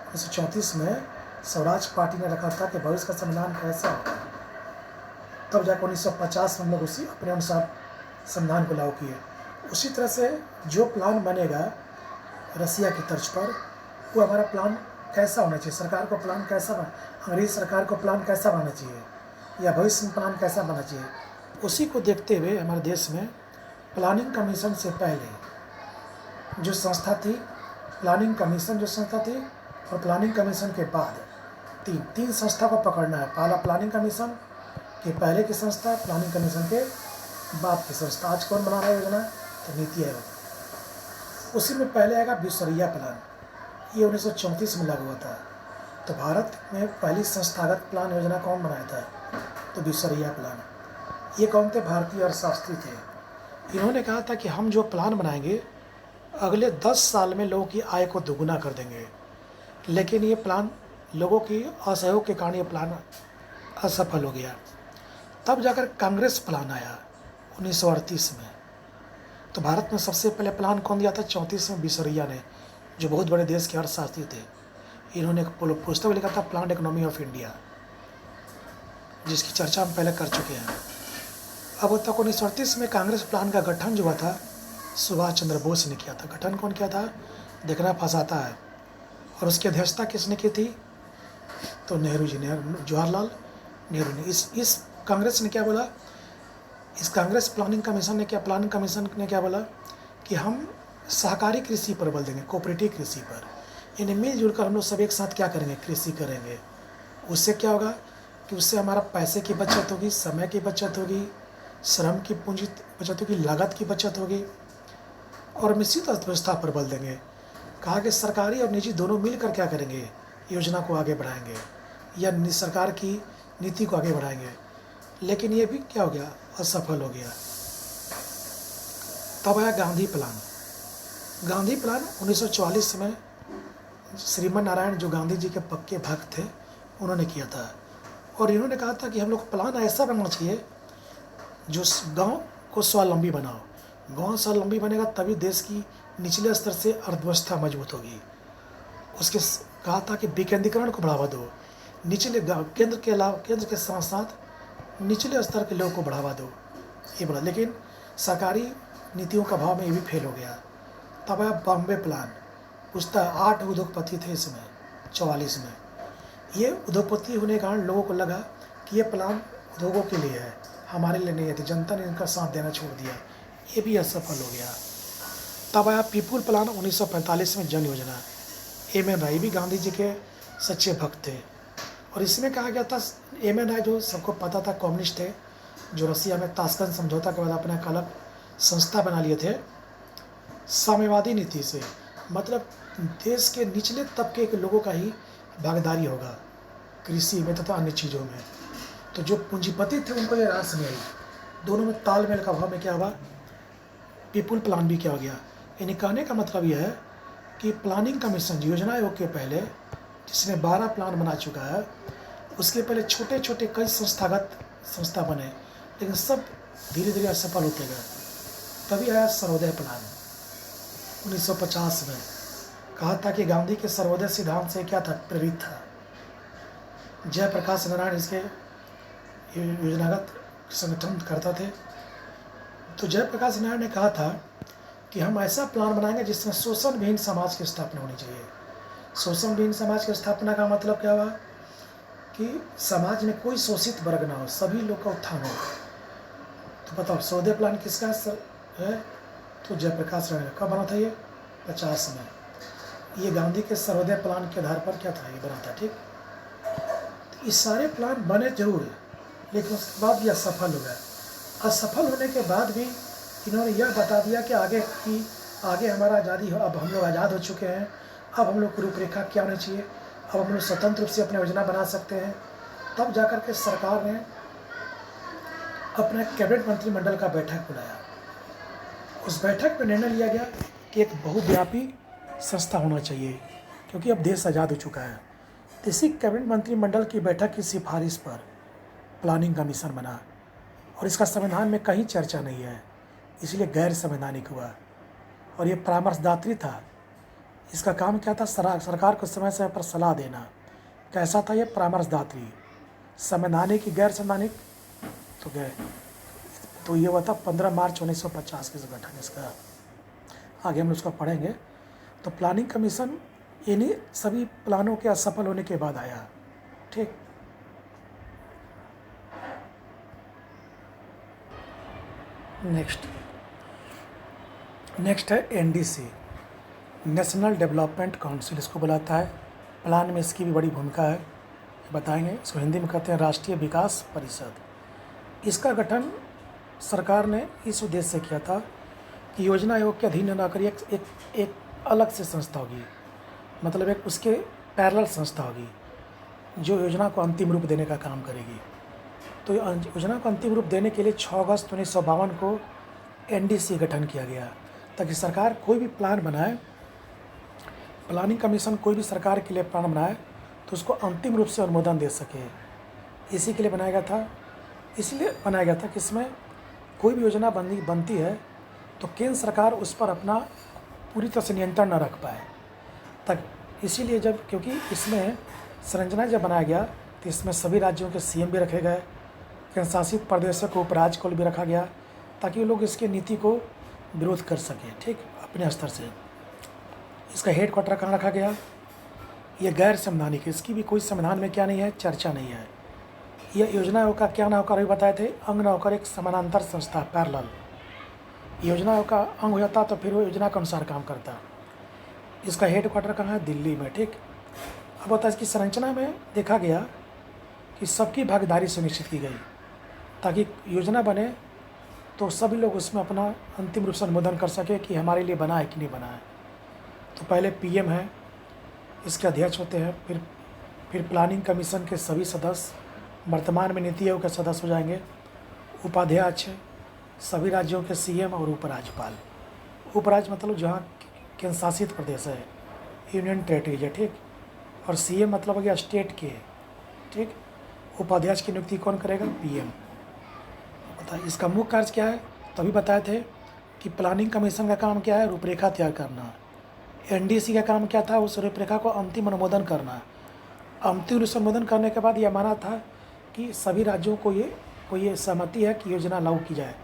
1934 में स्वराज पार्टी ने रखा था कि भविष्य का संविधान कैसा होगा। तब जाकर 1950 में हम लोग उसी अपने अनुसार संविधान को लागू किए। उसी तरह से जो प्लान बनेगा रसिया की तर्ज पर, वो हमारा प्लान कैसा होना चाहिए, सरकार को प्लान कैसा अंग्रेज सरकार को प्लान कैसा बनना चाहिए या भविष्य में प्लान कैसा बनना चाहिए, उसी को देखते हुए हमारे देश में प्लानिंग कमीशन से पहले जो संस्था थी, प्लानिंग कमीशन जो संस्था थी, और प्लानिंग कमीशन के बाद तीन संस्था को पकड़ना है। पहला प्लानिंग कमीशन के पहले की संस्था, प्लानिंग कमीशन के बाद की संस्था। आज कौन बना रहा है योजना? तो नीति आयोग। उसी में पहले आएगा विश्वरैया प्लान, ये 1934 में लागू हुआ था। तो भारत में पहली संस्थागत प्लान योजना कौन बनाया था? तो विश्वरैया प्लान। ये कौन थे? भारतीय अर्थशास्त्री थे। इन्होंने कहा था कि हम जो प्लान बनाएंगे अगले 10 साल में लोगों की आय को दोगुना कर देंगे। लेकिन ये प्लान लोगों की असहयोग के कारण ये प्लान असफल हो गया। तब जाकर कांग्रेस प्लान आया 1938 में। तो भारत में सबसे पहले प्लान कौन दिया था? 34 में विश्वरैया ने, जो बहुत बड़े देश के अर्थशास्त्री थे। इन्होंने एक पुस्तक लिखा था प्लान इकोनॉमी ऑफ इंडिया, जिसकी चर्चा हम पहले कर चुके हैं। अब तक 1938 में कांग्रेस प्लान का गठन जो हुआ था सुभाष चंद्र बोस ने किया था। गठन कौन किया था? देखना फंसाता है। और उसकी अध्यक्षता किसने की थी? तो नेहरू जी ने, जवाहरलाल नेहरू ने। इस कांग्रेस ने क्या बोला? इस कांग्रेस प्लानिंग कमीशन ने क्या बोला कि हम सहकारी कृषि पर बल देंगे, कोऑपरेटिव कृषि पर। यानी मिलजुल कर हम लोग सब एक साथ क्या करेंगे? कृषि करेंगे। उससे क्या होगा कि उससे हमारा पैसे की बचत होगी, समय की बचत होगी, श्रम की पूंजी बचत होगी, लागत की बचत होगी, और मिश्रित अर्थव्यवस्था पर बल देंगे। कहा कि सरकारी और निजी दोनों मिलकर क्या करेंगे? योजना को आगे बढ़ाएंगे या सरकार की नीति को आगे बढ़ाएंगे। लेकिन ये भी क्या हो गया? असफल हो गया। तब आया गांधी प्लान। गांधी प्लान 1944 में श्रीमन नारायण, जो गांधी जी के पक्के भक्त थे, उन्होंने किया था। और इन्होंने कहा था कि हम लोग प्लान ऐसा बनना चाहिए जो गांव को स्वावलंबी बनाओ। गांव स्वावलंबी बनेगा तभी देश की निचले स्तर से अर्थव्यवस्था मजबूत होगी। उसके कहा था कि विकेंद्रीकरण को बढ़ावा दो, निचले केंद्र के साथ साथ निचले स्तर के लोगों को बढ़ावा दो, ये बोला। लेकिन सरकारी नीतियों का भाव में ये भी फेल हो गया। तब आया बॉम्बे प्लान। उसका 8 उद्योगपति थे इसमें 44 में। ये उद्योगपति होने के कारण लोगों को लगा कि ये प्लान उद्योगों के लिए है, हमारे लिए नहीं है। तो जनता ने इनका साथ देना छोड़ दिया, ये भी असफल हो गया। तब आया पीपुल प्लान 1945 में, जन योजना। एम.एन. राय भी गांधी जी के सच्चे भक्त थे। और इसमें कहा गया था, एम.एन. राय जो सबको पता था कम्युनिस्ट थे, जो रसिया में ताशकंद समझौता के बाद अपने एक अलग संस्था बना लिए थे, साम्यवादी नीति से, मतलब देश के निचले तबके के लोगों का ही भागीदारी होगा कृषि में तथा अन्य चीज़ों में। तो जो पूंजीपति थे उनको ये रास नहीं आई। दोनों में तालमेल का अभाव में क्या हुआ? पीपुल प्लान भी क्या हो गया? यानी कहने का मतलब यह है कि प्लानिंग कमीशन योजना आयोग के पहले, जिसने 12 प्लान बना चुका है, उसके पहले छोटे छोटे कई संस्था बने, लेकिन सब धीरे धीरे असफल होते गए। तभी आया सर्वोदय प्लान 1950 में। कहा था कि गांधी के सर्वोदय सिद्धांत से क्या था? प्रेरित था। जयप्रकाश नारायण इसके योजनागत संगठन करता थे। तो जयप्रकाश नारायण ने कहा था कि हम ऐसा प्लान बनाएंगे जिसमें शोषण विहीन समाज की स्थापना होनी चाहिए। शोषण विहीन समाज की स्थापना का मतलब क्या हुआ? कि समाज में कोई शोषित वर्ग ना हो, सभी लोग का उत्थान हो। तो बताओ सर्वोदय प्लान किसका है? तो जयप्रकाश नारायण। कब बना था ये? 50 में। ये गांधी के सर्वोदय प्लान के आधार पर क्या था? ये बना था। ठीक, ये सारे प्लान बने जरूर हैं, लेकिन उसके बाद ये असफल हो गए। असफल होने के बाद भी इन्होंने यह बता दिया कि आगे हमारा आज़ादी हो, अब हम लोग आज़ाद हो चुके हैं, अब हम लोग की रूपरेखा क्या होनी चाहिए, अब हम लोग स्वतंत्र रूप से अपनी योजना बना सकते हैं। तब जाकर के सरकार ने अपना कैबिनेट मंत्रिमंडल का बैठक बुलाया। उस बैठक में निर्णय लिया गया कि एक बहुव्यापी संस्था होना चाहिए, क्योंकि अब देश आज़ाद हो चुका है। तो इसी कैबिनेट मंत्रिमंडल की बैठक की सिफारिश पर प्लानिंग कमीशन बना, और इसका संविधान में कहीं चर्चा नहीं है, इसलिए गैर संवैधानिक हुआ। और ये परामर्शदात्री था। इसका काम क्या था? सरकार को समय समय पर सलाह देना। कैसा था ये परामर्शदात्री? संवैधानिक की गैर संवैधानिक? तो ये हुआ था 15 मार्च 1950 के गठन इसका। आगे हम उसका पढ़ेंगे। तो प्लानिंग कमीशन इन्हीं सभी प्लानों के असफल होने के बाद आया। ठीक, नेक्स्ट है एनडीसी, नेशनल डेवलपमेंट काउंसिल इसको बुलाता है। प्लान में इसकी भी बड़ी भूमिका है, बताएंगे। इसको हिंदी में कहते हैं राष्ट्रीय विकास परिषद। इसका गठन सरकार ने इस उद्देश्य से किया था कि योजना आयोग के अधीन न कर एक अलग से संस्था होगी, मतलब एक उसके पैरेलल संस्था होगी जो योजना को अंतिम रूप देने का काम करेगी। तो योजना को अंतिम रूप देने के लिए 6 अगस्त 1952 को एनडीसी गठन किया गया, ताकि सरकार कोई भी प्लान बनाए, प्लानिंग कमीशन कोई भी सरकार के लिए प्लान बनाए तो उसको अंतिम रूप से अनुमोदन दे सके। इसी के लिए बनाया गया था। इसलिए बनाया गया था कि इसमें कोई भी योजना बनती है तो केंद्र सरकार उस पर अपना पूरी तरह से नियंत्रण न रख पाए। तक इसीलिए क्योंकि इसमें संरचना जब बनाया गया तो इसमें सभी राज्यों के सीएम भी रखे गए, केंद्र शासित प्रदेशों को उपराज्यपाल भी रखा गया, ताकि लोग इसके नीति को विरोध कर सकें, ठीक, अपने स्तर से। इसका हेड क्वार्टर कहाँ रखा गया? ये गैर संवैधानिक है, इसकी भी कोई संविधान में क्या नहीं है, चर्चा नहीं है। यह योजना आयोग का क्या ना होकर अभी बताए थे, अंग ना होकर एक समानांतर संस्था, पैरेलल। योजना आयोग का अंग हो जाता तो फिर वो योजना के अनुसार काम करता। इसका हेड क्वार्टर कहाँ है? दिल्ली में, ठीक। अब होता है इसकी संरचना में देखा गया कि सबकी भागीदारी सुनिश्चित की गई, ताकि योजना बने तो सभी लोग उसमें अपना अंतिम रूप से अनुमोदन कर सके कि हमारे लिए बना है कि नहीं बना है। तो पहले पीएम है, इसके अध्यक्ष होते हैं, फिर प्लानिंग कमीशन के सभी सदस्य, वर्तमान में नीति आयोग के सदस्य हो जाएंगे, उपाध्यक्ष, सभी राज्यों के सीएम और उपराज्यपाल। उपराज्य मतलब जहाँ केंद्र शासित प्रदेश है, यूनियन टेरिटरीज है, ठीक। और सीएम मतलब हो गया स्टेट के, ठीक। उपाध्यक्ष की नियुक्ति कौन करेगा? पीएम। बता इसका मुख्य कार्य क्या है? तभी बताए थे कि प्लानिंग कमीशन का काम क्या है? रूपरेखा तैयार करना। एनडीसी का काम क्या था? उस रूपरेखा को अंतिम अनुमोदन करना। अंतिम रूप से अनुमोदन करने के बाद यह माना था कि सभी राज्यों को ये सहमति है कि योजना लागू की जाए,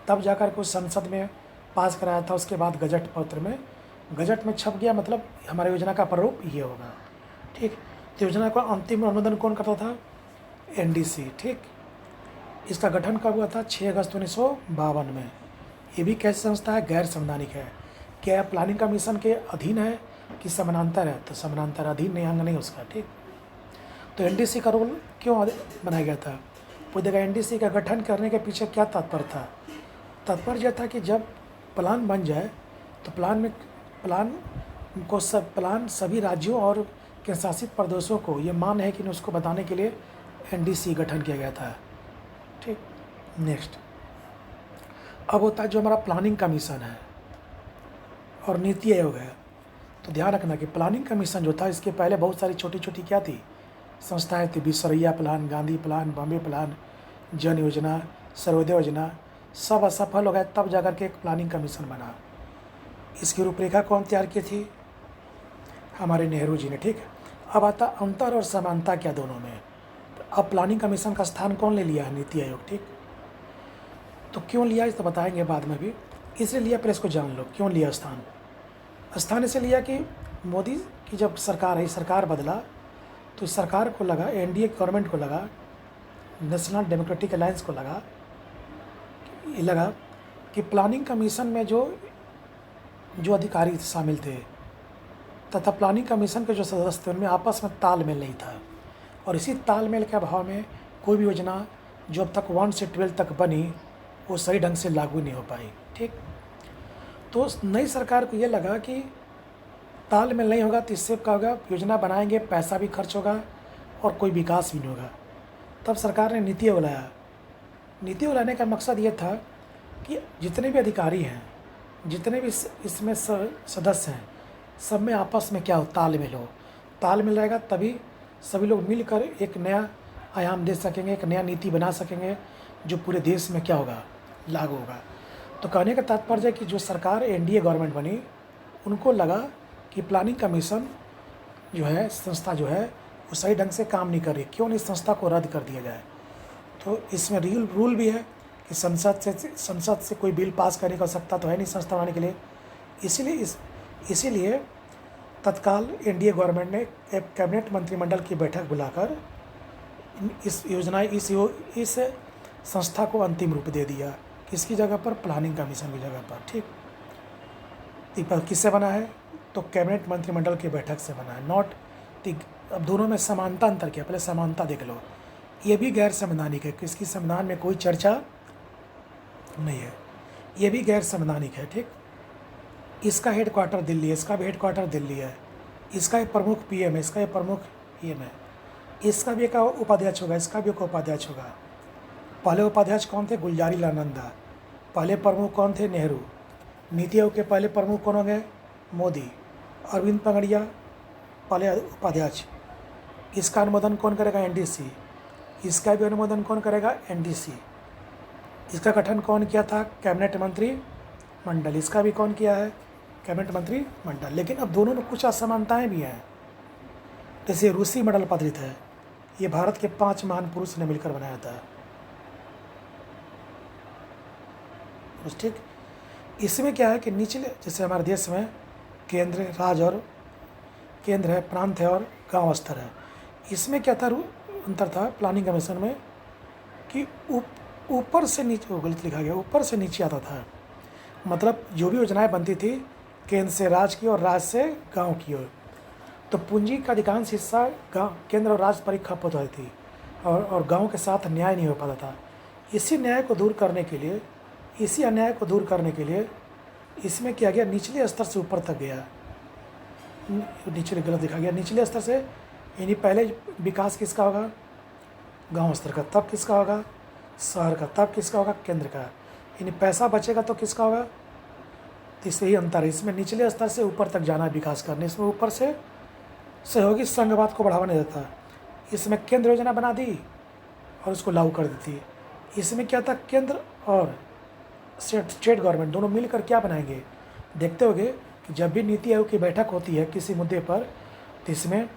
तब जाकर के उस संसद में पास कराया था। उसके बाद गजट में छप गया, मतलब हमारी योजना का प्रारूप ये होगा, ठीक। तो योजना का अंतिम अनुमोदन कौन करता था? एनडीसी, ठीक। इसका गठन कब हुआ था? 6 अगस्त 1952 में। ये भी कैसी संस्था है? गैर संवैधानिक है। क्या प्लानिंग कमीशन के अधीन है कि समानांतर है? तो समानांतर, अधीन नहीं, अंग नहीं उसका, ठीक। तो एनडीसी का रोल क्यों बनाया गया था? पूरी जगह एनडीसी का गठन करने के पीछे क्या तात्पर्य था? तात्पर्य यह था कि जब प्लान बन जाए तो प्लान सभी राज्यों और केंद्र शासित प्रदेशों को ये मान है कि उसको बताने के लिए एनडीसी गठन किया गया था, ठीक। नेक्स्ट, अब होता है जो हमारा प्लानिंग कमीशन है और नीति आयोग है। तो ध्यान रखना कि प्लानिंग कमीशन जो था, इसके पहले बहुत सारी छोटी छोटी क्या थी, संस्थाएं थी। Visvesvaraya plan, Gandhi plan, Bombay plan, जन योजना, सर्वोदय योजना, सब असफल हो गए। तब जाकर के एक प्लानिंग कमीशन बना। इसकी रूपरेखा कौन तैयार की थी? हमारे नेहरू जी ने, ठीक। अब आता अंतर और समानता क्या दोनों में। अब प्लानिंग कमीशन का स्थान कौन ले लिया है? नीति आयोग, ठीक। तो क्यों लिया इस तो बताएंगे बाद में भी। इसलिए लिया, पहले इसको जान लो क्यों लिया स्थान इसे लिया कि मोदी की जब सरकार आई, सरकार बदला, तो इस सरकार को लगा, एनडीए गवर्नमेंट को लगा, नेशनल डेमोक्रेटिक अलायंस को लगा कि प्लानिंग कमीशन में जो अधिकारी शामिल थे तथा प्लानिंग कमीशन के जो सदस्य थे उनमें आपस में तालमेल नहीं था। और इसी तालमेल के अभाव में कोई भी योजना जो अब तक 1 से 12 तक बनी वो सही ढंग से लागू नहीं हो पाई। ठीक, तो नई सरकार को ये लगा कि तालमेल नहीं होगा तो इससे क्या होगा, योजना बनाएंगे, पैसा भी खर्च होगा और कोई विकास भी नहीं होगा। तब सरकार ने नीति आयोग लाया। नीति आयोग लाने का मकसद ये था कि जितने भी अधिकारी हैं, जितने भी इसमें सदस्य हैं, सब में आपस में क्या हो, तालमेल हो। तालमेल रहेगा तभी सभी लोग मिलकर एक नया आयाम दे सकेंगे, एक नया नीति बना सकेंगे जो पूरे देश में क्या होगा, लागू होगा। तो कहने का तात्पर्य है कि जो सरकार एनडीए गवर्नमेंट बनी, उनको लगा कि प्लानिंग कमीशन जो है, संस्था जो है, वो सही ढंग से काम नहीं कर रही, क्यों नहीं संस्था को रद्द कर दिया जाए। तो इसमें रूल भी है कि संसद से कोई बिल पास करने की आवश्यकता तो है नहीं संस्था बनाने के लिए। इसीलिए तत्काल एनडीए गवर्नमेंट ने एक कैबिनेट मंत्रिमंडल की बैठक बुलाकर इस संस्था को अंतिम रूप दे दिया। किसकी जगह पर, प्लानिंग कमीशन की जगह पर। ठीक, किससे बना है, तो कैबिनेट मंत्रिमंडल की बैठक से बना है। नॉट अब दोनों में समानता अंतर क्या, पहले समानता देख लो। ये भी गैर संवैधानिक है, किसकी संविधान में कोई चर्चा नहीं है, ये भी गैर संवैधानिक है। ठीक, इसका हेडक्वार्टर दिल्ली है, इसका भी हेडक्वार्टर दिल्ली है, इसका एक प्रमुख पीएम है, इसका एक प्रमुख पीएम है, इसका भी एक उपाध्यक्ष होगा, इसका भी एक उपाध्यक्ष होगा। पहले उपाध्यक्ष कौन थे, गुलजारी लाल नंदा। पहले प्रमुख कौन थे, नेहरू। नीति आयोग के पहले प्रमुख कौन हो गए, मोदी। अरविंद पंगड़िया पहले उपाध्यक्ष। इसका अनुमोदन कौन करेगा, एनडीसी। इसका भी अनुमोदन कौन करेगा, एनडीसी। इसका गठन कौन किया था, कैबिनेट मंत्री मंडल। इसका भी कौन किया है, कैबिनेट मंत्री मंडल। लेकिन अब दोनों में कुछ असमानताएं भी हैं। जैसे रूसी मंडल पद्धति है, ये भारत के 5 महान पुरुष ने मिलकर बनाया था। ठीक, इसमें क्या है कि निचले, जैसे हमारे देश में केंद्र, राज्य और केंद्र है, प्रांत है और गांव स्तर है। इसमें क्या था, अंतर था प्लानिंग कमीशन में कि ऊपर से नीचे, वो गलत लिखा गया, ऊपर से नीचे आता था। मतलब जो भी योजनाएं बनती थी केंद्र से राज्य की और राज्य से गांव की ओर, तो पूंजी का अधिकांश हिस्सा केंद्र और राज्य पर ही खपत होती थी और गांव के साथ न्याय नहीं हो पाता था। इसी अन्याय को दूर करने के लिए इसमें किया गया, निचले स्तर से ऊपर तक गया। निचले गलत दिखा गया, निचले स्तर से, यानी पहले विकास किसका होगा, गांव स्तर का, तब किसका होगा, शहर का, तब किसका होगा, केंद्र का। यानी पैसा बचेगा तो किसका होगा। तो इससे ही अंतर है, इसमें निचले स्तर से ऊपर तक जाना विकास करने, इसमें ऊपर से सहयोगी संघवाद को बढ़ावा नहीं देता। इसमें केंद्र योजना बना दी और उसको लागू कर देती। इसमें क्या था, केंद्र और स्टेट गवर्नमेंट दोनों मिलकर क्या बनाएंगे। देखते होंगे कि जब भी नीति आयोग की बैठक होती है किसी मुद्दे पर, तो इसमें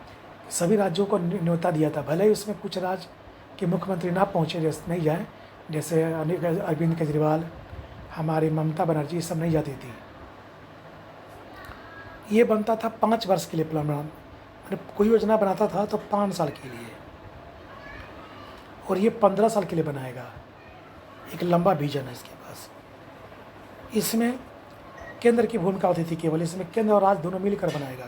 सभी राज्यों को न्योता दिया था। भले ही उसमें कुछ राज्य के मुख्यमंत्री ना पहुँचे, जैसे नहीं जाए, जैसे अरविंद केजरीवाल, हमारी ममता बनर्जी, ये सब नहीं जाती थी। ये बनता था 5 वर्ष के लिए प्लान, कोई योजना बनाता था तो 5 साल के लिए, और ये 15 साल के लिए बनाएगा। एक लंबा विजन है इसके पास। इसमें केंद्र की भूमिका होती थी केवल, इसमें केंद्र और राज्य दोनों मिलकर बनाएगा।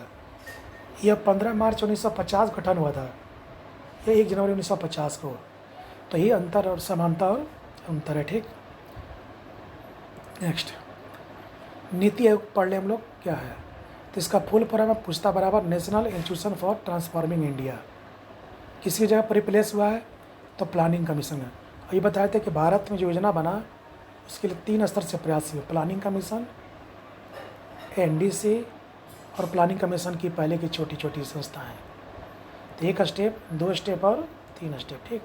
यह 15 मार्च 1950 गठन हुआ था, यह 1 जनवरी 1950 को। तो ये अंतर और समानता और अंतर है। ठीक, नेक्स्ट, नीति आयोग पढ़ ले हम लोग क्या है। तो इसका फुल फॉर्म है, पूछता बराबर national institution for transforming India. किसकी जगह पर रिप्लेस हुआ है, तो प्लानिंग कमीशन है। ये बताए थे कि भारत में जो योजना बना उसके लिए 3 स्तर से प्रयास हुए, प्लानिंग कमीशन, एनडीसी और प्लानिंग कमीशन की पहले की छोटी छोटी संस्थाएं। तो 1 स्टेप, 2 स्टेप और 3 स्टेप। ठीक,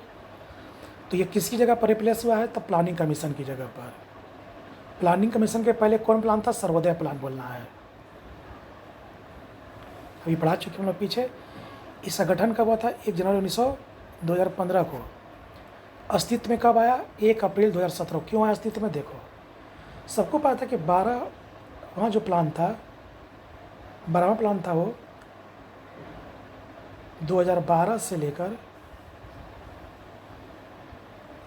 तो ये किसकी जगह पर रिप्लेस हुआ है, तो प्लानिंग कमीशन की जगह पर। प्लानिंग कमीशन के पहले कौन प्लान था, सर्वोदय प्लान बोलना है, अभी पढ़ा चुके हम लोग पीछे। इसका गठन कब हुआ था, 1 जनवरी 2015 को। अस्तित्व में कब आया, 1 अप्रैल 2017। क्यों आया अस्तित्व में, देखो सबको पता था कि 12वां जो प्लान था, 12वां प्लान था वो 2012 से लेकर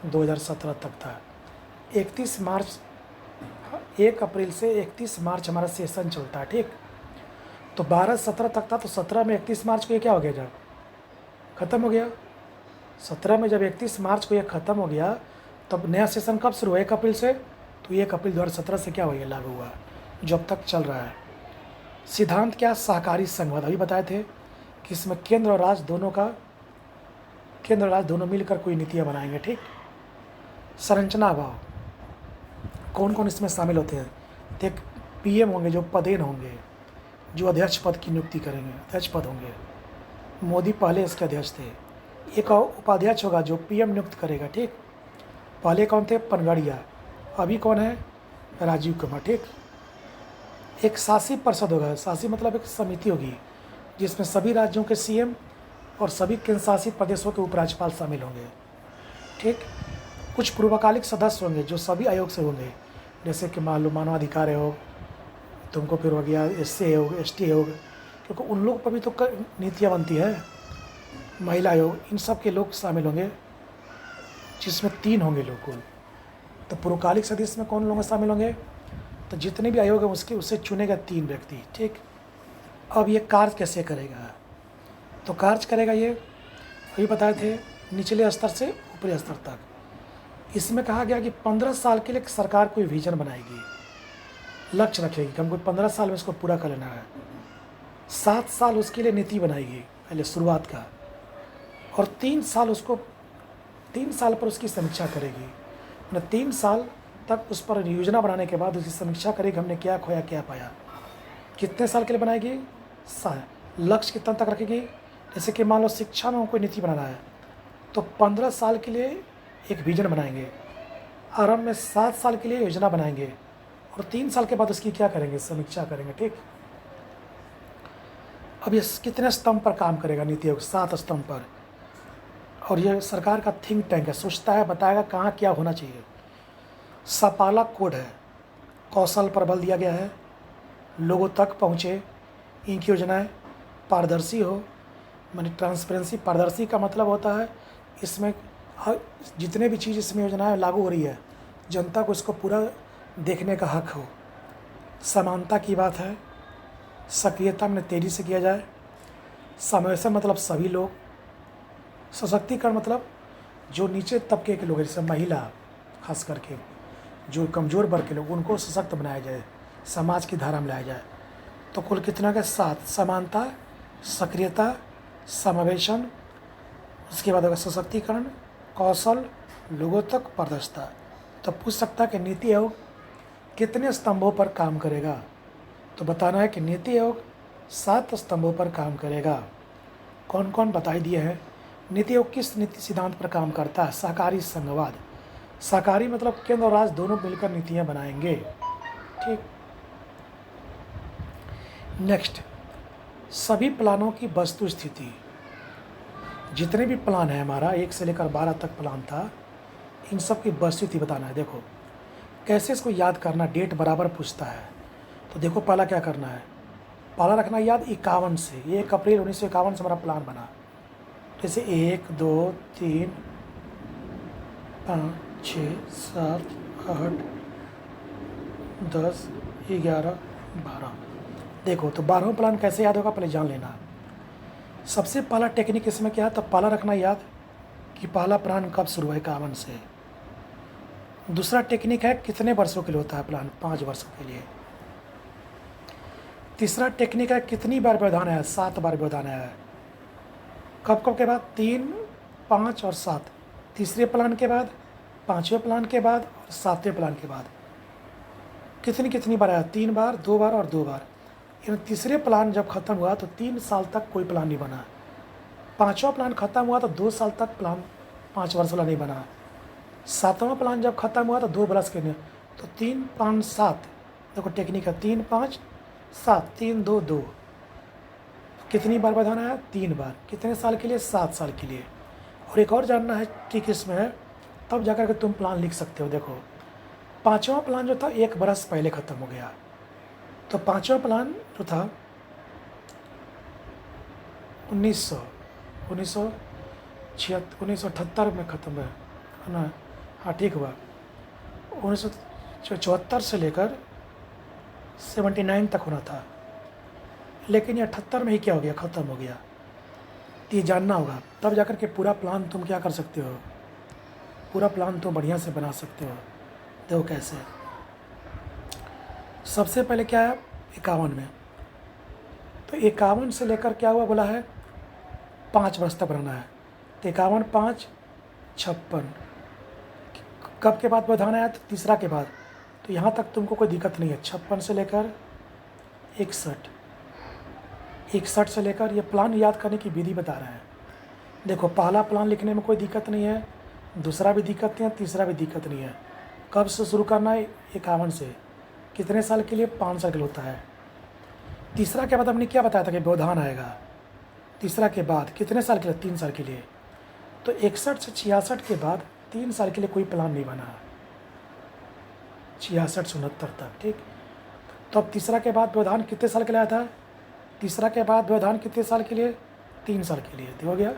2017 तक था। 31 मार्च, 1 अप्रैल से 31 मार्च हमारा सेशन चलता है। ठीक, तो 12-17 तक था, तो 17 में 31 मार्च को ये क्या हो गया, जब ख़त्म हो गया। 17 में जब 31 मार्च को ये ख़त्म हो गया, तब नया सेशन कब शुरू हुआ? 1 अप्रैल से। तो 1 अप्रैल 2017 से क्या हुआ? ये लागू हुआ, जो अब तक चल रहा है। सिद्धांत क्या? सहकारी संघवाद। अभी बताए थे कि इसमें केंद्र और राज्य दोनों मिलकर कोई नीतियाँ बनाएंगे, ठीक। संरचना भाव, कौन कौन इसमें शामिल होते हैं? तो एक पीएम होंगे जो पदेन होंगे, जो अध्यक्ष पद की नियुक्ति करेंगे, अध्यक्ष पद होंगे। मोदी पहले इसके अध्यक्ष थे। एक उपाध्यक्ष होगा जो पीएम नियुक्त करेगा, ठीक। पहले कौन थे? पनगड़िया। अभी कौन है? राजीव कुमार, ठीक। एक शासी परिषद होगा। शासी मतलब एक समिति होगी जिसमें सभी राज्यों के सीएम और सभी केंद्र शासित प्रदेशों के उपराज्यपाल शामिल होंगे, ठीक। कुछ पूर्वकालिक सदस्य होंगे जो सभी आयोग से होंगे, जैसे कि मान लो मानवाधिकार आयोग, तुमको फिर हो गया SC आयोग, ST आयोग, क्योंकि उन लोग पर भी तो नीतियाँ बनती है। महिला आयोग, इन सब के लोग शामिल होंगे, जिसमें 3 होंगे लोग कुल। तो पूर्वकालिक सदस्य में कौन लोग शामिल होंगे? तो जितने भी आयोग हैं उससे चुनेगा 3 व्यक्ति, ठीक। अब ये कार्य कैसे करेगा? तो कार्य करेगा ये अभी बताए थे, निचले स्तर से ऊपरी स्तर तक। इसमें कहा गया कि 15 साल के लिए सरकार कोई विजन बनाएगी, लक्ष्य रखेगी कि हमको 15 साल में इसको पूरा कर लेना है। 7 साल उसके लिए नीति बनाएगी पहले शुरुआत का, और 3 साल पर उसकी समीक्षा करेगी। मतलब 3 साल तक उस पर योजना बनाने के बाद उसकी समीक्षा करेगी, हमने क्या खोया क्या पाया। कितने साल के लिए बनाएगी? लक्ष्य कितना तक रखेगी? जैसे कि मान लो शिक्षा में कोई नीति बनाना है तो 15 साल के लिए एक विजन बनाएंगे, आरंभ में 7 साल के लिए योजना बनाएंगे, और 3 साल के बाद उसकी क्या करेंगे? समीक्षा करेंगे, ठीक। अब ये कितने स्तंभ पर काम करेगा नीति आयोग? 7 स्तंभ पर। और ये सरकार का थिंक टैंक है, सोचता है, बताएगा कहाँ क्या होना चाहिए। सपालक कोड है, कौशल पर बल दिया गया है, लोगों तक पहुँचे, इनकी योजनाएं पारदर्शी हो, मानी ट्रांसपेरेंसी। पारदर्शी का मतलब होता है इसमें जितने भी चीज़ इसमें योजनाएं लागू हो रही है, जनता को इसको पूरा देखने का हक हो। समानता की बात है, सक्रियता में तेज़ी से किया जाए। समावेशन मतलब सभी लोग। सशक्तिकरण मतलब जो नीचे तबके के लोग हैं, जैसे महिला, खास करके जो कमज़ोर वर्ग के लोग, उनको सशक्त बनाया जाए, समाज की धारा में लाया जाए। तो कुल कितना का? 7। समानता, सक्रियता, समावेशन, उसके बाद होगा सशक्तिकरण, कौशल, लोगों तक पारदर्शिता। तो पूछ सकता है कि नीति आयोग कितने स्तंभों पर काम करेगा? तो बताना है कि नीति आयोग 7 स्तंभों पर काम करेगा। कौन कौन बताई दिए हैं? नीति आयोग किस नीति सिद्धांत पर काम करता है? सहकारी संघवाद। सहकारी मतलब केंद्र और राज्य दोनों मिलकर नीतियाँ बनाएंगे, ठीक। नेक्स्ट, सभी प्लानों की वस्तु स्थिति। जितने भी प्लान है हमारा 1 से लेकर 12 तक प्लान था, इन सब की वस्तु स्थिति बताना है। देखो कैसे इसको याद करना, डेट बराबर पूछता है। तो देखो पहला क्या करना है, पहला रखना याद 51 से। 1 अप्रैल 1951 से हमारा प्लान बना। जैसे 1 2 3 5 6 7 8 10 11 12। देखो तो 12वां प्लान कैसे याद होगा, पहले जान लेना। सबसे पहला टेक्निक इसमें क्या है, तो पहला रखना याद कि पहला प्लान कब शुरू हुआ, 51 से। दूसरा टेक्निक है कितने वर्षों के लिए होता है प्लान, 5 वर्षों के लिए। तीसरा टेक्निक है कितनी बार व्यवधान है, 7 बार व्यवधान है। कब कब के बाद, 3, 5 और 7। तीसरे प्लान के बाद, 5वें प्लान के बाद और 7वें प्लान के बाद कितनी कितनी बार आया, 3 बार, 2 बार और 2 बार। यानी तीसरे प्लान जब ख़त्म हुआ तो 3 साल तक कोई प्लान नहीं बना। 5वां प्लान ख़त्म हुआ तो 2 साल तक प्लान 5 वर्ष वाला नहीं बना। 7वां प्लान जब ख़त्म हुआ तो 2 बरस के लिए, तो 3 5 7। देखो टेक्निक है 3 5 7, 3 2 2। कितनी बार व्यवधान आया, 3 बार। कितने साल के लिए, 7 साल के लिए। और एक और जानना है ठीक इसमें है, तब जाकर के तुम प्लान लिख सकते हो। देखो 5वां प्लान जो था 1 बरस पहले ख़त्म हो गया, तो 5वां प्लान जो था 1978 में ख़त्म है ना। हाँ ठीक हुआ, 1974 से लेकर 79 तक होना था, लेकिन ये 78 में ही क्या हो गया, ख़त्म हो गया। तो ये जानना होगा, तब जाकर के पूरा प्लान तुम क्या कर सकते हो, पूरा प्लान तो बढ़िया से बना सकते हो। देखो कैसे, सबसे पहले क्या है 51 में, तो 51 से लेकर क्या हुआ बोला है 5 वर्ष तक बनाना है। तो 51 5 56, कब के बाद व्यवधान आया, तो तीसरा के बाद। तो यहाँ तक तुमको कोई दिक्कत नहीं है। 56 से लेकर 61 से लेकर, ये प्लान याद करने की विधि बता रहा है। देखो पहला प्लान लिखने में कोई दिक्कत नहीं है, दूसरा भी दिक्कत नहीं है, तीसरा भी दिक्कत नहीं है। कब से शुरू करना है 51 से, कितने साल के लिए 5 साल के लिए होता है। तीसरा के बाद हमने क्या बताया था कि व्यवधान आएगा, तीसरा के बाद कितने साल के लिए 3 साल के लिए। तो 61 से 66 के बाद 3 साल के लिए कोई प्लान नहीं बना, 66 से 69 तक, ठीक। तो अब तीसरा के बाद व्यवधान कितने साल के लिए आया था, तीसरा के बाद व्यवधान कितने साल के लिए 3 साल के लिए, हो गया।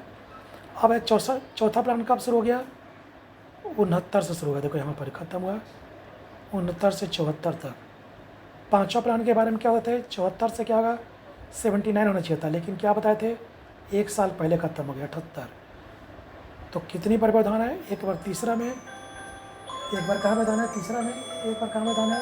अब चौथा प्लान कब शुरू हो गया 69 से शुरू हुआ, देखो यहाँ पर ख़त्म हुआ 69 से 74 तक। पाँचवा प्लान के बारे में क्या होता है, 74 से क्या होगा 79 होना चाहिए था, लेकिन क्या बताए थे 1 साल पहले ख़त्म हो गया 78। तो कितनी बार व्यवधान है, एक बार तीसरा में, एक बार कहाँ व्यवधान है तीसरा में, एक बार कहाँ व्यवधान है,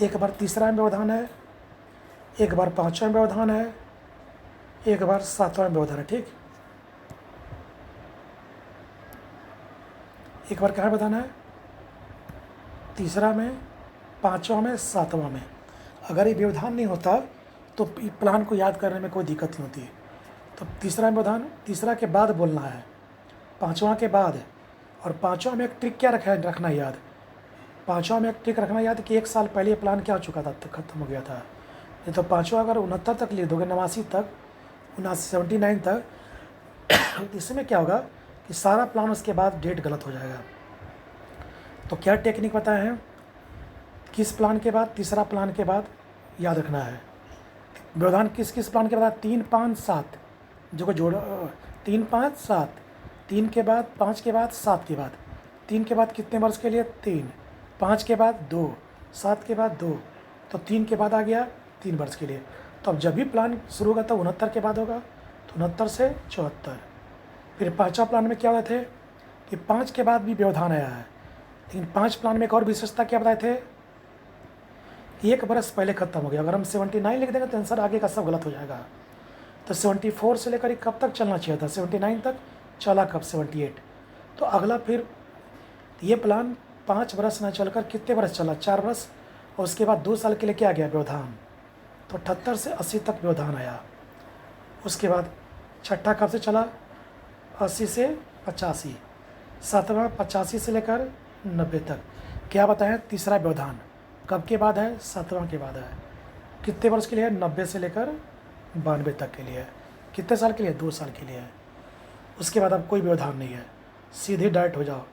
एक बार तीसरा में व्यवधान है, एक बार पाँचवा में व्यवधान है, एक बार सातवां में व्यवधान है, ठीक। एक बार कहाँ व्यवधान है, तीसरा में, पाँचवा में, सातवां में। अगर ये व्यवधान नहीं होता तो प्लान को याद करने में कोई दिक्कत नहीं होती। तो तीसरा में व्यवधान, तीसरा के बाद बोलना है, पाँचवा के बाद। और पाँचवा में एक ट्रिक क्या रखना है याद, पाँचवा में एक ट्रिक रखना याद कि 1 साल पहले प्लान क्या हो चुका था, तो ख़त्म हो गया था। नहीं तो पाँचवा अगर 69 तक ले दोगे, 89 तक, 79 तक, इसमें क्या होगा कि सारा प्लान उसके बाद डेट गलत हो जाएगा। तो क्या टेक्निक बताए हैं, किस प्लान के बाद, तीसरा प्लान के बाद याद रखना है व्यवधान, किस किस प्लान के बाद 3 5 7, जो को जोड़ 3 5 7, 3 के बाद 5 के बाद 7 के बाद, 3 के बाद कितने वर्ष के लिए 3, 5 के बाद 2, 7 के बाद 2, तो 3 के बाद आ गया 3 वर्ष के लिए। तो अब जब भी प्लान शुरू होगा तो 69 के बाद होगा, तो 69 से 74। फिर पाँचवा प्लान में क्या हुए थे कि 5 के बाद भी व्यवधान आया है, लेकिन 5 प्लान में एक और विशेषता क्या बताए थे, 1 बरस पहले ख़त्म हो गया। अगर हम 79 लिख देंगे तो आंसर आगे का सब गलत हो जाएगा। तो 74 से लेकर कब तक चलना चाहिए था, 79 तक, चला कब 78। तो अगला फिर ये प्लान 5 बरस न चलकर कितने बरस चला, 4 बरस, और उसके बाद 2 साल के लिए क्या गया व्यवधान, तो 78 से 80 तक व्यवधान आया। उसके बाद छठा कब से चला 80 से 85, सातवां 85 से लेकर 90 तक। क्या बताएं, तीसरा व्यवधान कब के बाद है, सातवां के बाद है। कितने वर्ष के लिए है, 90 से लेकर 92 तक के लिए है। कितने साल के लिए, 2 साल के लिए है। उसके बाद अब कोई व्यवधान नहीं है, सीधे डायरेक्ट हो जाओ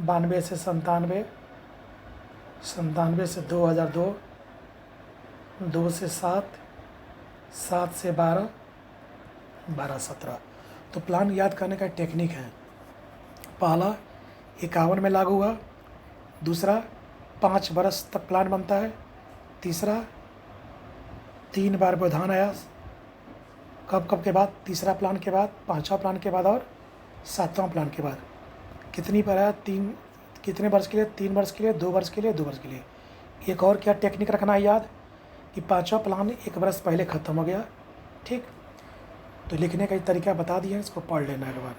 92 से 97, 97 से 2002, 2 से 7, 7 से 12, 12 17। तो प्लान याद करने का टेक्निक है, पहला 51 में लागू हुआ, दूसरा 5 बरस तक प्लान बनता है, तीसरा 3 बार व्यवधान आया, कब कब के बाद, तीसरा प्लान के बाद, पाँचवा प्लान के बाद और सातवां प्लान के बाद। कितनी बार आया, 3, कितने वर्ष के लिए, 3 वर्ष के लिए, 2 वर्ष के लिए, 2 वर्ष के लिए। एक और क्या टेक्निक रखना है याद कि पाँचवा प्लान 1 बरस पहले ख़त्म हो गया, ठीक। तो लिखने का एक तरीका बता दिया, इसको पढ़ लेना एक बार।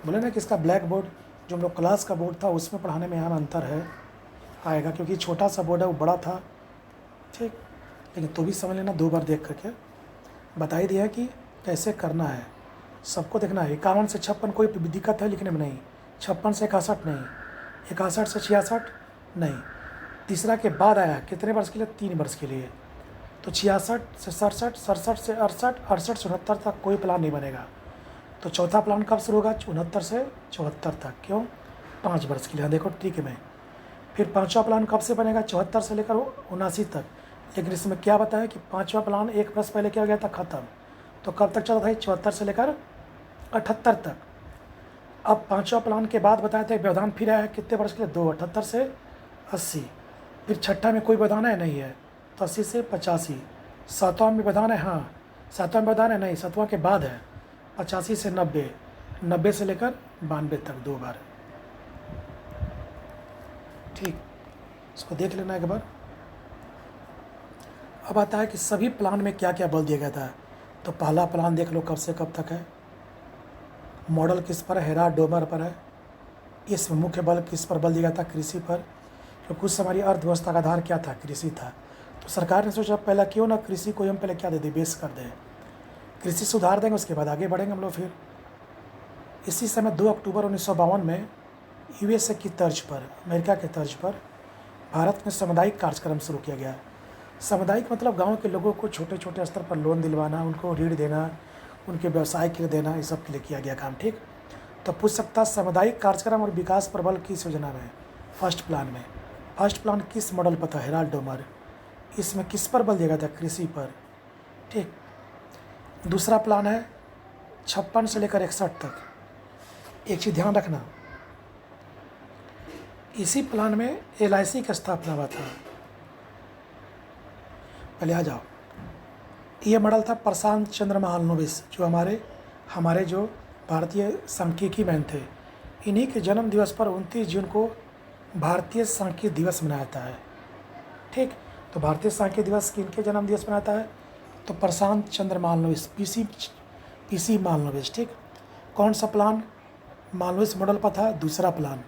बोले ना कि इसका ब्लैक बोर्ड जो हम लोग क्लास का बोर्ड था उसमें पढ़ाने में यहाँ अंतर है आएगा, क्योंकि छोटा सा बोर्ड है, वो बड़ा था, ठीक। लेकिन तो भी समझ लेना, 2 बार देख करके बता ही दिया कि कैसे करना है, सबको देखना है। 51 से 56 कोई दिक्कत है लिखने में नहीं, 56 से 61 नहीं, 61 से 66 नहीं। तीसरा के बाद आया कितने वर्ष के लिए, 3 वर्ष के लिए। तो 66 से 67, 67 से 68, 68 से 69 तक कोई प्लान नहीं बनेगा। तो चौथा प्लान कब शुरू होगा, 69 से 74 तक, क्यों, 5 वर्ष के लिए। देखो ठीक है। फिर पाँचवा प्लान कब से बनेगा, 74 से लेकर 79 तक। लेकिन इसमें क्या बताया कि पाँचवा प्लान 1 वर्ष पहले क्या हो गया था, ख़त्म। तो कब तक चला था, 74 से लेकर 78 तक। अब पाँचवा प्लान के बाद बताया था व्यवधान फिर आया कितने वर्ष के लिए, 2, 78 से 80। फिर छठा में कोई बदाना है नहीं है तो 80 से 85। सातवां में बदाना है, हाँ सातवां में बदाना है नहीं, सातवां के बाद है 85 से 90, 90 से लेकर 92 तक 2 बार। ठीक, इसको देख लेना एक बार। अब आता है कि सभी प्लान में क्या क्या बल दिया गया था। तो पहला प्लान देख लो कब से कब तक है, मॉडल किस पर है, हेराल्ड डोमर पर है। इसमें मुख्य बल किस पर बल दिया गया था, कृषि पर, क्योंकि उस हमारी अर्थव्यवस्था का आधार क्या था, कृषि था। तो सरकार ने सोचा पहला क्यों ना कृषि को हम पहले क्या दे दें, बेस कर दें, कृषि सुधार देंगे, उसके बाद आगे बढ़ेंगे हम लोग। फिर इसी समय 2 अक्टूबर 1952 में यूएसए की तर्ज पर, अमेरिका के तर्ज पर भारत में सामुदायिक कार्यक्रम शुरू किया गया। सामुदायिक मतलब गांव के लोगों को छोटे छोटे स्तर पर लोन दिलवाना, उनको ऋण देना, उनके व्यवसाय के लिए देना, ये सब के लिए किया गया काम। ठीक, तो पूछ सकता सामुदायिक कार्यक्रम और विकास पर बल किस योजना में, फर्स्ट प्लान में। फर्स्ट प्लान किस मॉडल पर था, हेराल्ड डोमर। इसमें किस पर बल दिया गया था, कृषि पर। ठीक, दूसरा प्लान है 56 से लेकर 61 तक। एक चीज़ ध्यान रखना, इसी प्लान में LIC की स्थापना हुआ था। पहले आ जाओ, ये मॉडल था प्रशांत चंद्र महालनोबिस, जो हमारे जो भारतीय सांख्यिकी मैन थे। इन्हीं के जन्म दिवस पर 29 जून को भारतीय सांख्यिकी दिवस मनाया जाता है। ठीक, तो भारतीय सांख्यिकी दिवस किनके जन्म दिवस मनाता है, तो प्रशांत चंद्र महालनोबिस, पीसी महालनोबिस। ठीक, कौन सा प्लान महालनोबिस मॉडल पर था, दूसरा प्लान।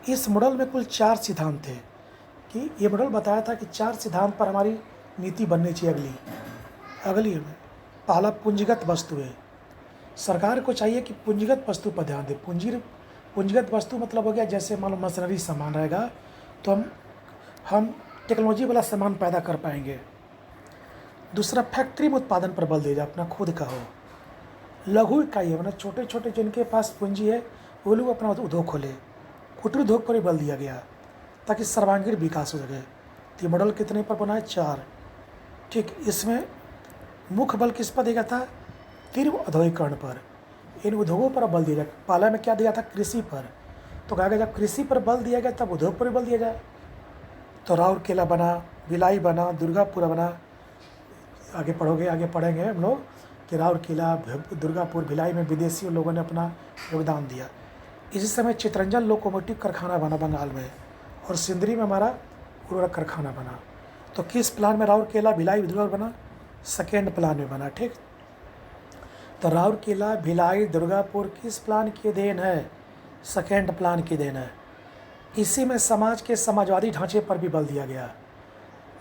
इस मॉडल में कुल 4 सिद्धांत थे, कि ये मॉडल बताया था कि 4 सिद्धांत पर हमारी नीति बननी चाहिए अगली में। पहला पूंजीगत वस्तुएं, सरकार को चाहिए कि पूंजीगत वस्तु पर ध्यान दे। पूंजीगत वस्तु मतलब हो गया जैसे मान लो मशीनरी सामान रहेगा तो हम टेक्नोलॉजी वाला सामान पैदा कर पाएंगे। दूसरा फैक्ट्री में उत्पादन पर बल दिया जाए, अपना खुद का हो। लघु इकाई है, मतलब छोटे छोटे जिनके पास पूंजी है वो लोग अपना उद्योग खोले। कुटीर उद्योग पर ही बल दिया गया ताकि सर्वांगीण विकास हो सके। तो ये मॉडल कितने पर बना है, 4। ठीक, इसमें मुख्य बल किस पर दिया गया था, तीव्र औद्योगिकरण पर, इन उद्योगों पर बल दिया जाए। पहला में क्या दिया था, कृषि पर। तो कहा गया जब कृषि पर बल दिया गया तब उद्योग पर भी बल दिया जाए। तो राउरकेला बना, भिलाई बना, दुर्गापुर बना। आगे पढ़ेंगे हम लोग कि राउरकेला, दुर्गापुर, भिलाई में विदेशी लोगों ने अपना योगदान दिया। इसी समय चितरंजन लोकोमोटिव कारखाना बना बंगाल में, और सिंदरी में हमारा उर्वरक कारखाना बना। तो किस प्लान में राउरकेला, भिलाई, दुर्गापुर बना, सेकेंड प्लान में बना। ठीक, तो राउरकेला, भिलाई, दुर्गापुर किस प्लान की देन है, सेकेंड प्लान की देन है। इसी में समाज के समाजवादी ढांचे पर भी बल दिया गया।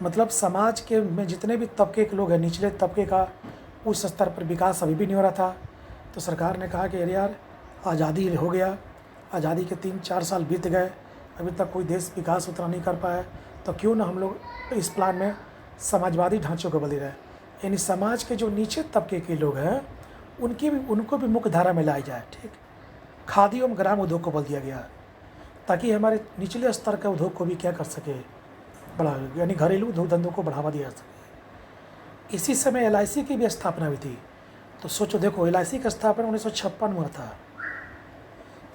मतलब समाज के में जितने भी तबके के लोग हैं, निचले तबके का उस स्तर पर विकास अभी भी नहीं हो रहा था। तो सरकार ने कहा कि अरे यार आज़ादी हो गया, आज़ादी के 3-4 साल बीत गए, अभी तक कोई देश विकास उतना नहीं कर पाया, तो क्यों ना हम लोग इस प्लान में समाजवादी ढांचों को बल दे रहे हैं। यानी समाज के जो नीचे तबके के लोग हैं उनको भी मुख्य धारा में लाया जाए। ठीक, खादी एवं ग्राम उद्योग को बल दिया गया ताकि हमारे निचले स्तर के उद्योग को भी क्या कर सके, बढ़ा, यानी घरेलू उद्योग धंधों को बढ़ावा दिया जा सके। इसी समय LIC की भी स्थापना हुई थी। तो सोचो, देखो LIC का स्थापना 1956 में हुआ था।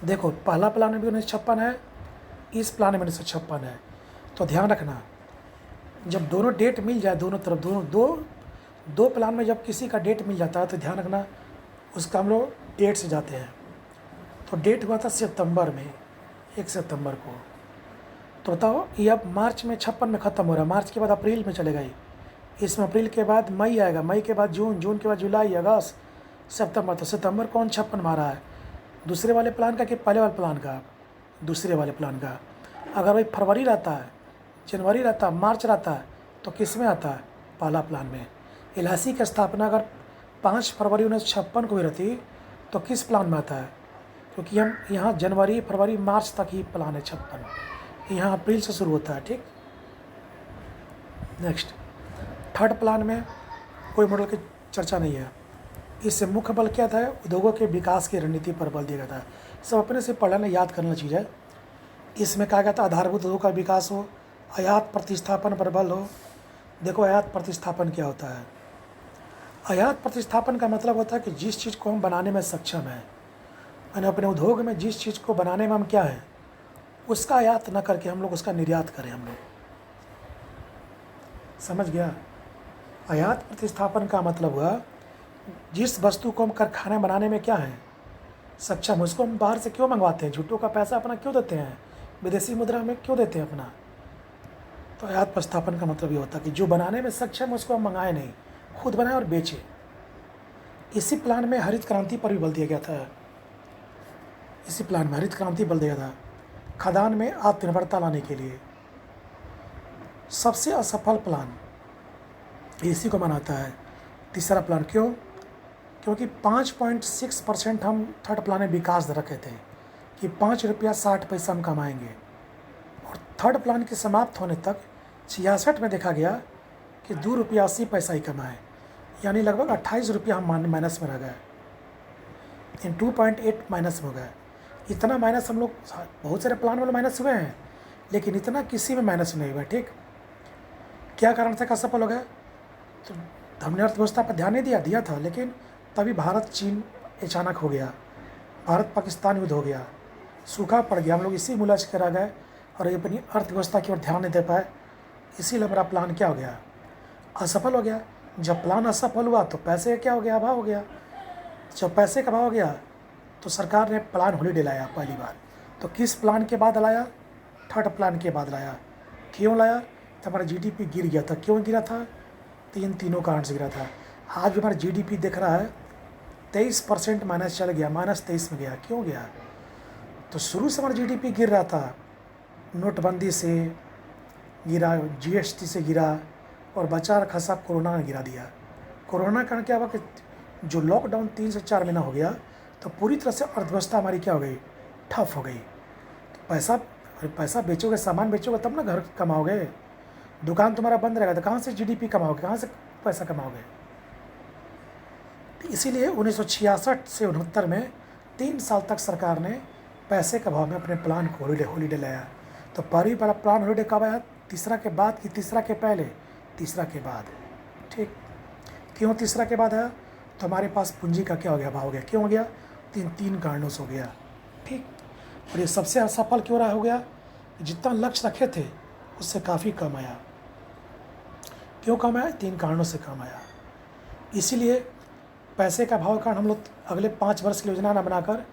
देखो पहला प्लान में भी 1956 है, इस प्लान में 1956 है। तो ध्यान रखना, जब दोनों डेट मिल जाए, दोनों तरफ दो प्लान में जब किसी का डेट मिल जाता है तो ध्यान रखना उसका हम लोग डेट से जाते हैं। तो डेट हुआ था सितंबर में, 1 सितंबर को। तो बताओ ये अब मार्च में 56 में ख़त्म हो रहा है, मार्च के बाद अप्रैल में चलेगा। इसमें अप्रैल के बाद मई आएगा, मई के बाद जून, जून के बाद जुलाई, अगस्त, सितंबर। तो सितंबर कौन 56 मारा है, दूसरे वाले प्लान का कि पहले वाले प्लान का, दूसरे वाले प्लान का। अगर भाई फरवरी रहता है, जनवरी रहता है, मार्च रहता है, तो किस में आता है, पहला प्लान में। LIC की स्थापना अगर 5 फरवरी 1956 को भी रहती तो किस प्लान में आता है, क्योंकि हम यहाँ जनवरी, फरवरी, मार्च तक ही प्लान है 56, यहाँ अप्रैल से शुरू होता है। ठीक, नेक्स्ट थर्ड प्लान में कोई मॉडल की चर्चा नहीं है। इससे मुख्य बल क्या था, उद्योगों के विकास की रणनीति पर बल दिया गया था। सब अपने से पढ़ना याद करना चीज़ है। इसमें कहा गया था आधारभूत उद्योगों का विकास हो, आयात प्रतिस्थापन पर बल हो। देखो आयात प्रतिस्थापन क्या होता है, आयात प्रतिस्थापन का मतलब होता है कि जिस चीज़ को हम बनाने में सक्षम हैं, यानी अपने उद्योग में जिस चीज़ को बनाने में हम क्या हैं उसका आयात न करके हम लोग उसका निर्यात करें। हम लोग समझ गया? आयात प्रतिस्थापन का मतलब हुआ जिस वस्तु को हम कारखाना बनाने में क्या है सक्षम, उसको हम बाहर से क्यों मंगवाते हैं, झूठों का पैसा अपना क्यों देते हैं, विदेशी मुद्रा में क्यों देते हैं अपना। तो आयात प्रतिस्थापन का मतलब ये होता है कि जो बनाने में सक्षम है उसको हम मंगाए नहीं, खुद बनाए और बेचें। इसी प्लान में हरित क्रांति पर भी बल दिया गया था। इसी प्लान में हरित क्रांति बल दिया था खदान में आत्मनिर्भरता लाने के लिए। सबसे असफल प्लान इसी को मनाता है तीसरा प्लान। क्यों? क्योंकि 5.6% हम थर्ड प्लान में विकास दर रखे थे कि 5 रुपया 60 पैसा हम कमाएंगे, और थर्ड प्लान के समाप्त होने तक 66 में देखा गया कि 2 रुपया 80 पैसा ही कमाए, यानी लगभग 28 रुपया हम माइनस में रह गए, इन 2.8 माइनस में हो गए। इतना माइनस हम लोग, बहुत सारे प्लान वाले माइनस हुए हैं लेकिन इतना किसी में माइनस नहीं हुआ। ठीक, क्या कारण था कि असफल हो गए? तो हमने अर्थव्यवस्था पर ध्यान नहीं दिया था, लेकिन तभी भारत चीन अचानक हो गया, भारत पाकिस्तान युद्ध हो गया, सूखा पड़ गया, हम लोग इसी में उलझ कर रह गए और ये अपनी अर्थव्यवस्था की ओर ध्यान नहीं दे पाए। इसीलिए हमारा प्लान क्या हो गया? असफल हो गया। जब प्लान असफल हुआ तो पैसे क्या हो गया? अभाव हो गया। जब पैसे का अभाव हो गया तो सरकार ने प्लान हॉलीडे लाया पहली बार। तो किस प्लान के बाद लाया? थर्ड प्लान के बाद लाया। क्यों लाया? तो हमारा जीडीपी गिर गया था। क्यों गिरा था? तीनों कारण से गिरा था। आज भी हमारा जीडीपी दिख रहा है 23% माइनस चल गया, -23 में गया। क्यों गया? तो शुरू से हमारा जीडीपी गिर रहा था, नोटबंदी से गिरा, जीएसटी से गिरा, और बचा रखा सब कोरोना ने गिरा दिया। कोरोना का कारण क्या हुआ कि जो लॉकडाउन 3 से 4 महीना हो गया तो पूरी तरह से अर्थव्यवस्था हमारी क्या हो गई? ठप हो गई। तो पैसा बेचोगे, सामान बेचोगे तब ना घर कमाओगे। दुकान तुम्हारा बंद रहेगा तो कहाँ से जीडीपी कमाओगे, कहाँ से पैसा कमाओगे? तो इसीलिए 1966 से 69 में 3 साल तक सरकार ने पैसे के अभाव में अपने प्लान को हॉलीडे लाया। तो पहली बड़ा प्लान हॉलीडे कब आया? तीसरा के बाद कि तीसरा के पहले? तीसरा के बाद। ठीक, क्यों तीसरा के बाद आया? तो हमारे पास पूंजी का क्या हो गया? अभाव हो गया। क्यों हो गया? तीन कारणों से हो गया। ठीक, और ये सबसे असफल क्यों रहा हो गया? जितना लक्ष्य रखे थे उससे काफ़ी कम आया। क्यों कम आया? 3 कारणों से कम आया। इसीलिए पैसे का अभाव के कारण हम लोग अगले 5 वर्ष की योजना ना बनाकर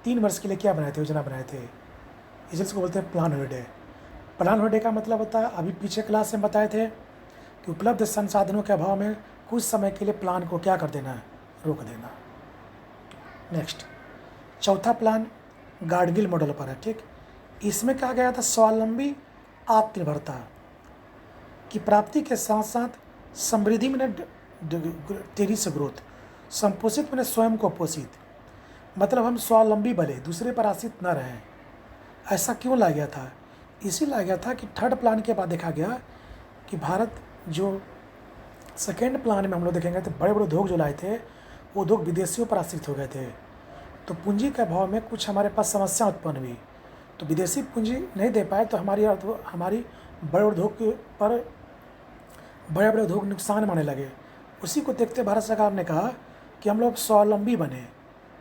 3 वर्ष के लिए क्या बनाए थे? योजना बनाए थे। इसको बोलते हैं प्लान हॉलीडे। प्लान हॉलीडे का मतलब होता है, अभी पीछे क्लास में बताए थे कि उपलब्ध संसाधनों के अभाव में कुछ समय के लिए प्लान को क्या कर देना है? रोक देना। नेक्स्ट, चौथा प्लान गाडगिल मॉडल पर है। ठीक, इसमें कहा गया था स्वावलंबी आत्मनिर्भरता की प्राप्ति के साथ साथ समृद्धि में तेजी से ग्रोथ, संपोषित में स्वयं को पोषित, मतलब हम स्वावलंबी बने, दूसरे पर आश्रित न रहें। ऐसा क्यों लाया गया था? इसी लाया गया था कि थर्ड प्लान के बाद देखा गया कि भारत जो सेकेंड प्लान में हम लोग देखेंगे तो बड़े बड़े उद्योग जो लाए थे वो उद्योग विदेशियों पर आश्रित हो गए थे। तो पूंजी के अभाव में कुछ हमारे पास समस्या उत्पन्न हुई, तो विदेशी पूंजी नहीं दे पाए तो हमारी बड़े उद्योग के पर बड़े उद्योग नुकसान माने लगे। उसी को देखते भारत सरकार ने कहा कि हम लोग स्वावलंबी बने,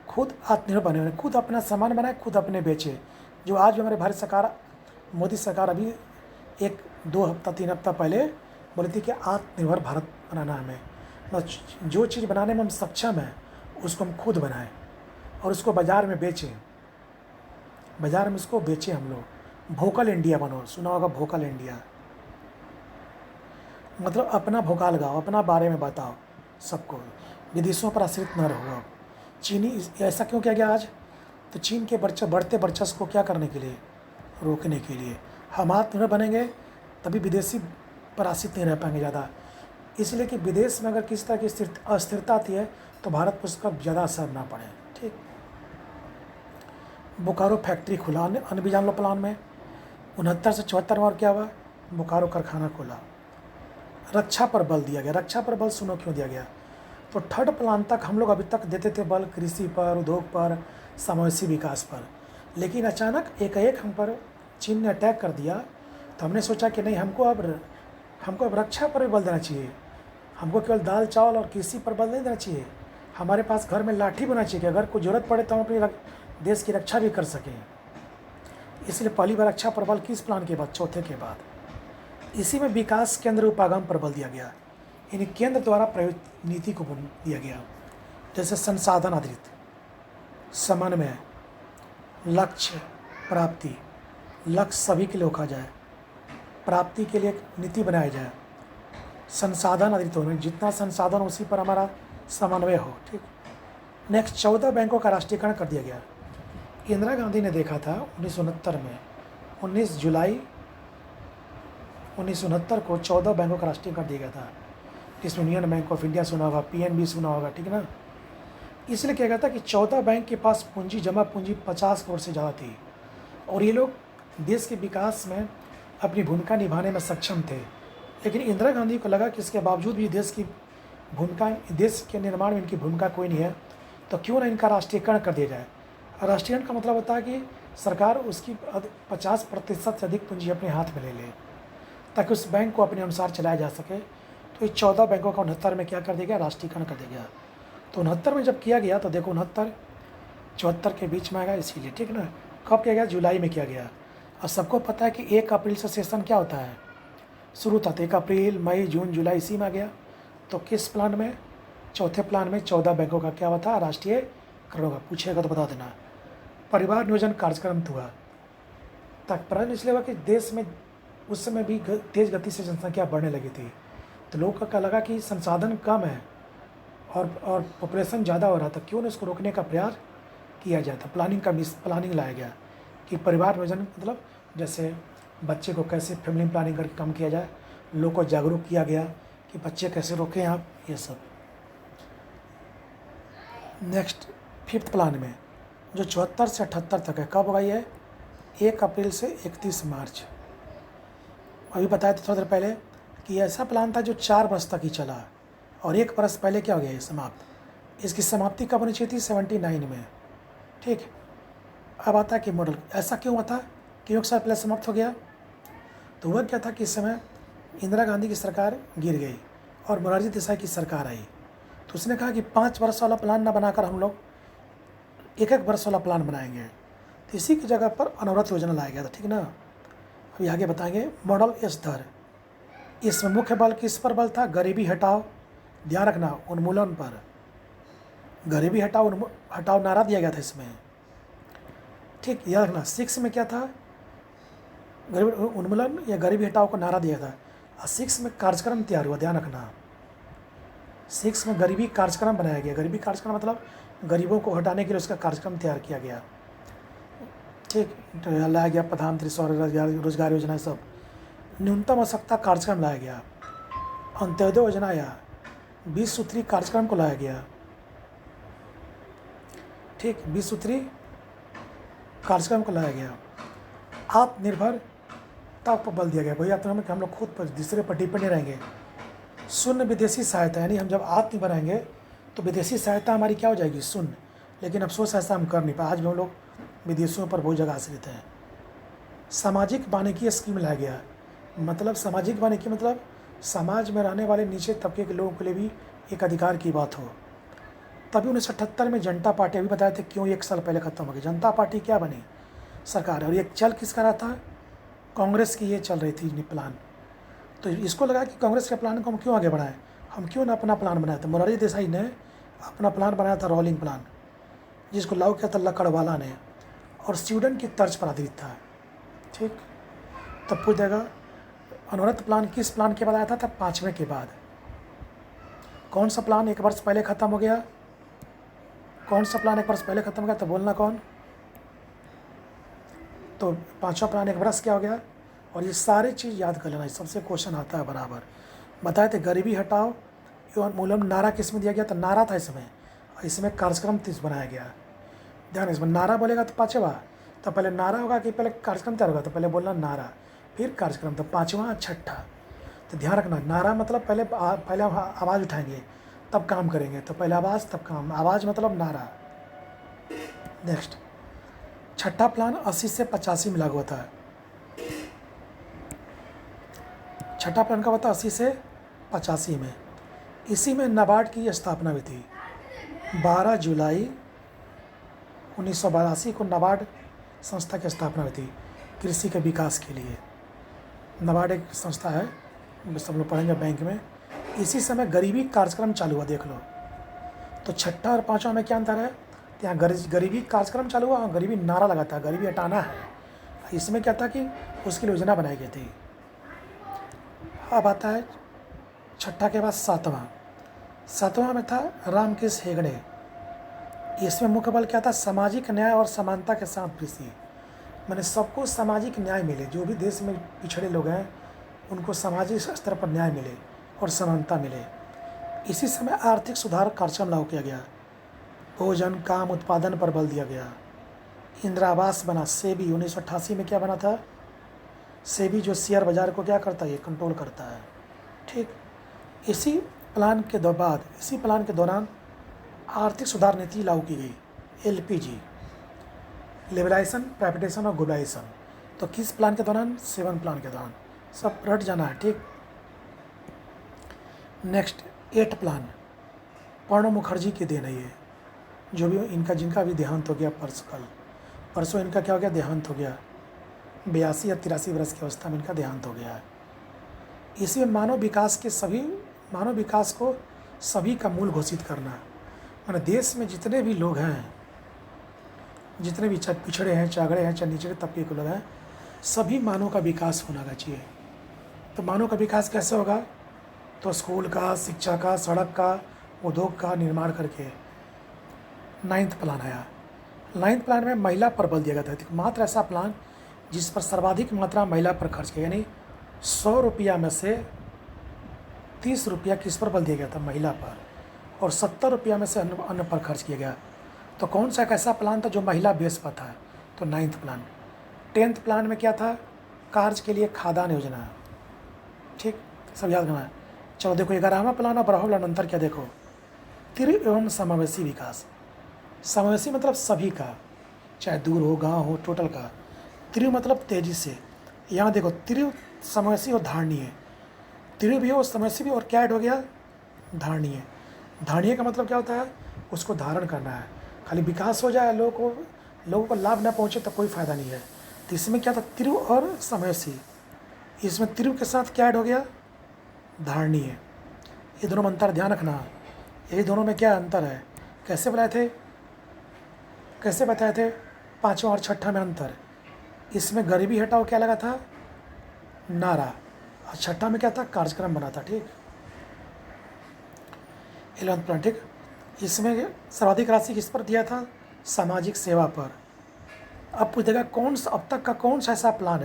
खुद आत्मनिर्भर बने, खुद अपना सामान बनाए, खुद अपने बेचे। जो आज भी हमारे भारत सरकार, मोदी सरकार अभी 1-2 हफ्ता 3 हफ्ता पहले बोली थी कि आत्मनिर्भर भारत बनाना हमें, मतलब जो चीज़ बनाने में हम सक्षम हैं उसको हम खुद बनाएं और उसको बाज़ार में बेचें, बाज़ार में उसको बेचें। हम लोग वोकल इंडिया बनो, सुना होगा वोकल इंडिया, मतलब अपना भोकाल गाओ, अपना बारे में बताओ सबको, विदेशों पर आश्रित न रहो। अब चीनी ऐसा क्यों किया गया आज? तो चीन के बढ़ते वर्चस्व को क्या करने के लिए? रोकने के लिए। हम आत्मनिर्भर बनेंगे तभी विदेशी पर आश्रित नहीं रह पाएंगे ज़्यादा। इसलिए कि विदेश में अगर किसी तरह की अस्थिरता आती है तो भारत पर उसका ज़्यादा असर ना पड़े। ठीक, बोकारो फैक्ट्री खुला अनबिजान प्लान में 69 से 74 में। और क्या हुआ? बोकारो कारखाना खोला। रक्षा पर बल दिया गया। रक्षा पर बल सुनो क्यों दिया गया? तो थर्ड प्लान तक हम लोग अभी तक देते थे बल कृषि पर, उद्योग पर, समावेशी विकास पर, लेकिन अचानक एकाएक हम पर चीन ने अटैक कर दिया। तो हमने सोचा कि नहीं, हमको अब रक्षा पर भी बल देना चाहिए। हमको केवल दाल चावल और कृषि पर बल नहीं देना चाहिए, हमारे पास घर में लाठी होना चाहिए कि अगर कोई ज़रूरत पड़े तो हम अपनी देश की रक्षा भी कर सकें। इसलिए पहली बार रक्षा पर बल किस प्लान के बाद? चौथे के बाद। इसी में विकास केंद्र उपागम पर बल दिया गया, यानी केंद्र द्वारा प्रयुक्त नीति को बल दिया गया। जैसे संसाधन आधारित, समन्वय, लक्ष्य प्राप्ति, लक्ष्य सभी के लिए रखा जाए, प्राप्ति के लिए एक नीति बनाई जाए, संसाधन आधारित हो, जितना संसाधन उसी पर हमारा समन्वय हो। ठीक। नेक्स्ट, 14 बैंकों का राष्ट्रीयकरण कर दिया गया। इंदिरा गांधी ने देखा था 1969 में, 19 जुलाई 1969 को 14 बैंकों का राष्ट्रीयकरण कर दिया गया था, जिसमें यूनियन बैंक ऑफ इंडिया सुना होगा, पीएनबी सुना होगा, ठीक है ना। इसलिए क्या गया था कि 14 बैंक के पास पूंजी, जमा पूंजी 50 करोड़ से ज़्यादा थी और ये लोग देश के विकास में अपनी भूमिका निभाने में सक्षम थे। लेकिन इंदिरा गांधी को लगा कि इसके बावजूद भी देश के निर्माण में इनकी भूमिका कोई नहीं है, तो क्यों ना इनका राष्ट्रीयकरण कर दिया जाए। राष्ट्रीयकरण का मतलब होता है कि सरकार उसकी 50% से अधिक पूंजी अपने हाथ में ले ले, ताकि उस बैंक को अपने अनुसार चलाया जा सके। तो ये 14 बैंकों का 69 में क्या कर दिया गया, राष्ट्रीयकरण कर दिया गया। तो 69 में जब किया गया तो देखो 69-74 के बीच में आएगा, इसीलिए, ठीक ना। कब किया गया, जुलाई में किया गया। और सबको पता है कि 1 अप्रैल से सेशन क्या होता है, शुरू होता है। 1 अप्रैल, मई, जून, जुलाई, इसी में आ गया। तो किस प्लान में, चौथे प्लान में 14 बैंकों का क्या हुआ था, राष्ट्रीयकरण होगा। पूछेगा तो बता देना। परिवार नियोजन कार्यक्रम हुआ, तात्पर्य इसलिए हुआ कि देश में उस समय भी तेज़ गति से जनसंख्या बढ़ने लगी थी, तो लोगों का लगा कि संसाधन कम है और पॉपुलेशन ज़्यादा हो रहा था, क्यों ना इसको रोकने का प्रयास किया जाए। था प्लानिंग लाया गया कि परिवार नियोजन मतलब जैसे बच्चे को कैसे फैमिली प्लानिंग करके कम किया जाए, लोगों को जागरूक किया गया कि बच्चे कैसे रोकें आप, ये सब। नेक्स्ट, 5th प्लान में जो 74 से 78 तक है, कब होगा ये, 1 अप्रैल से 31 मार्च। अभी बताया था थोड़ा देर पहले कि ऐसा प्लान था जो 4 वर्ष तक ही चला और 1 वर्ष पहले क्या हो गया, ये समाप्त। इसकी समाप्ति कब होनी चाहिए थी, 79 में। ठीक। अब आता है कि मॉडल ऐसा क्यों हुआ था, क्यों 1 साल पहले समाप्त हो गया। तो वह क्या था कि इस समय इंदिरा गांधी की सरकार गिर गई और मोरारजी देसाई की सरकार आई। तो उसने कहा कि 5 वर्ष वाला प्लान ना बनाकर हम लोग 1-1 वर्ष वाला प्लान बनाएंगे। तो इसी की जगह पर अनवरत योजना लाया गया था, ठीक ना। अभी आगे बताएंगे। मॉडल एस दर, इसमें मुख्य बल किस पर बल था, गरीबी हटाओ, ध्यान रखना, उन्मूलन पर। गरीबी हटाओ नारा दिया गया था इसमें, ठीक, याद रखना। 6 में क्या था, गरीबी उन्मूलन या गरीबी हटाओ का नारा दिया था। और 6 में कार्यक्रम तैयार हुआ, ध्यान रखना। 6 में गरीबी कार्यक्रम बनाया गया। गरीबी कार्यक्रम मतलब गरीबों को हटाने के लिए उसका कार्यक्रम तैयार किया गया, ठीक। लाया गया प्रधानमंत्री स्वरोजगार रोजगार योजना, सब। न्यूनतम आवश्यकता कार्यक्रम लाया गया। अंत्योदय योजना या 20 सूत्री कार्यक्रम को लाया गया, ठीक। 20 सूत्री कार्यक्रम को लाया गया। आत्मनिर्भरता पर बल दिया गया। भैया तो हम लोग खुद पर दूसरे पर डिपेंड नहीं रहेंगे। शून्य विदेशी सहायता, यानी हम जब आत्मनिर्भर रहेंगे तो विदेशी सहायता हमारी क्या हो जाएगी, शून्य। लेकिन अफसोस ऐसा हम कर नहीं पाए। आज भी हम लोग विदेशियों पर बहुत जगह आश्रित हैं। सामाजिक वानिकी स्कीम लाया गया। मतलब सामाजिक वानिकी मतलब समाज में रहने वाले नीचे तबके के लोगों के लिए भी एक अधिकार की बात हो। तभी 1978 में जनता पार्टी, अभी बताए थे क्यों 1 साल पहले ख़त्म हो गई। जनता पार्टी क्या बनी, सरकार। और ये चल किसका रहा था, कांग्रेस की ये चल रही थी प्लान। तो इसको लगा कि कांग्रेस के प्लान को हम क्यों आगे बढ़ाएं, हम क्यों ना अपना प्लान बनाया था। मोरारजी देसाई ने अपना प्लान बनाया था, रोलिंग प्लान, जिसको लागू किया था लकड़वाला ने, और स्वीडन की तर्ज पर आधारित था, ठीक। तब पूछ देगा अनवरत प्लान किस प्लान के बाद आया था, तब 5वें के बाद। कौन सा प्लान 1 वर्ष पहले ख़त्म हो गया, कौन सा प्लान 1 वर्ष पहले ख़त्म हो गया, तो बोलना कौन। तो 5वां प्लान 1 वर्ष क्या हो गया। और ये सारी चीज़ याद कर लेना, सबसे क्वेश्चन आता है बराबर। बताए थे गरीबी हटाओ और मूलम, नारा किस में दिया गया, तो नारा था इसमें कार्यक्रम बनाया गया। ध्यान, इसमें नारा बोलेगा तो 5वां, तो पहले नारा होगा कि पहले कार्यक्रम तैयार होगा, तो पहले बोलना नारा, फिर कार्यक्रम, तो 5वां 6ठा। तो ध्यान रखना, नारा मतलब पहले आवाज़ उठाएंगे तब काम करेंगे, तो पहले आवाज़ तब काम, आवाज़ मतलब नारा। नेक्स्ट, 6ठा प्लान 80 से 85 में लागू होता है। 6ठा प्लान का होता 80 से 85 में। इसी में नाबार्ड की स्थापना हुई थी। 12 जुलाई 1982 को नाबार्ड संस्था की स्थापना हुई थी कृषि के विकास के लिए। नाबार्ड एक संस्था है, सब लोग पढ़ेंगे बैंक में। इसी समय गरीबी कार्यक्रम चालू हुआ, देख लो। तो छठा और पाँचवा में क्या अंतर है? तो यहाँ गरीबी कार्यक्रम चालू हुआ और गरीबी नारा लगा था, गरीबी हटाना है। इसमें क्या था कि उसकी योजना बनाई गई थी। अब आता है छठा के बाद सातवां में था रामकृष्ण हेगड़े। इसमें मुख्य बल क्या था? सामाजिक न्याय और समानता के साथ कृषि, मैंने सबको सामाजिक न्याय मिले, जो भी देश में पिछड़े लोग हैं उनको सामाजिक स्तर पर न्याय मिले और समानता मिले। इसी समय आर्थिक सुधार कार्यक्रम लागू किया गया, भोजन काम उत्पादन पर बल दिया गया। इंदिरा आवास बना, सेबी 1988 में क्या बना था? सेबी जो शेयर बाजार को क्या करता है? ये कंट्रोल करता है, ठीक। इसी प्लान के दौरान आर्थिक सुधार नीति लागू की गई, एलपीजी, लिबरलाइजेशन, प्राइवेटाइजेशन और ग्लोबलाइजेशन। तो किस प्लान के दौरान? 7 प्लान के दौरान, सब रट जाना है, ठीक। नेक्स्ट 8 प्लान, प्रणब मुखर्जी की देन है ये, जो भी जिनका भी देहांत हो गया परसों इनका क्या हो गया? देहांत हो गया। 82 या 83 वर्ष की अवस्था में इनका देहांत हो गया है। इसमें मानव विकास को सभी का मूल घोषित करना, माने देश में जितने भी लोग हैं, जितने भी चाहे पिछड़े हैं, चागड़े हैं, चाहे निचले तबके के लोग हैं, सभी मानव का विकास होना चाहिए। तो मानव का विकास कैसे होगा? तो स्कूल का, शिक्षा का, सड़क का, उद्योग का निर्माण करके। 9th प्लान आया। 9th प्लान में महिला पर बल दिया गया था, मात्र ऐसा प्लान जिस पर सर्वाधिक मात्रा महिला पर खर्च किया, यानी 100 रुपया में से 30 रुपया किस पर बल दिया गया था? महिला पर, और 70 रुपया में से अन्य पर खर्च किया गया। तो कौन सा एक ऐसा प्लान था जो महिला बेस पर था? तो 9th प्लान। 10th प्लान में क्या था? कार्य के लिए खाद्यान्न योजना, ठीक, सब याद करना है। चलो देखो 11वां प्लान और 12वां प्लान अंतर क्या देखो? तीव्र एवं समावेशी विकास। समावेशी मतलब सभी का, चाहे दूर हो, गांव हो, टोटल का। तीव्र मतलब तेजी से। यहाँ देखो तीव्र, समावेशी और धारणीय। तीव्र भी हो, समावेशी भी, और क्या ऐड हो गया? धारणीय। धारणीय का मतलब क्या होता है? उसको धारण करना है। खाली विकास हो जाए, लोगों को लाभ न पहुँचे तो कोई फ़ायदा नहीं है। तो इसमें क्या था? तीव्र और समावेशी। इसमें तीव्र के साथ क्या ऐड हो गया? धारणीय। ये दोनों में अंतर ध्यान रखना, यही दोनों में क्या अंतर है, कैसे बताए थे 5वां और 6ठा में अंतर। इसमें गरीबी हटाओ क्या लगा था? नारा। और 6ठा में क्या था? कार्यक्रम बना था, ठीक। 11th प्लान, ठीक। इसमें सर्वाधिक राशि किस पर दिया था? सामाजिक सेवा पर। अब पूछेगा अब तक का कौन सा ऐसा प्लान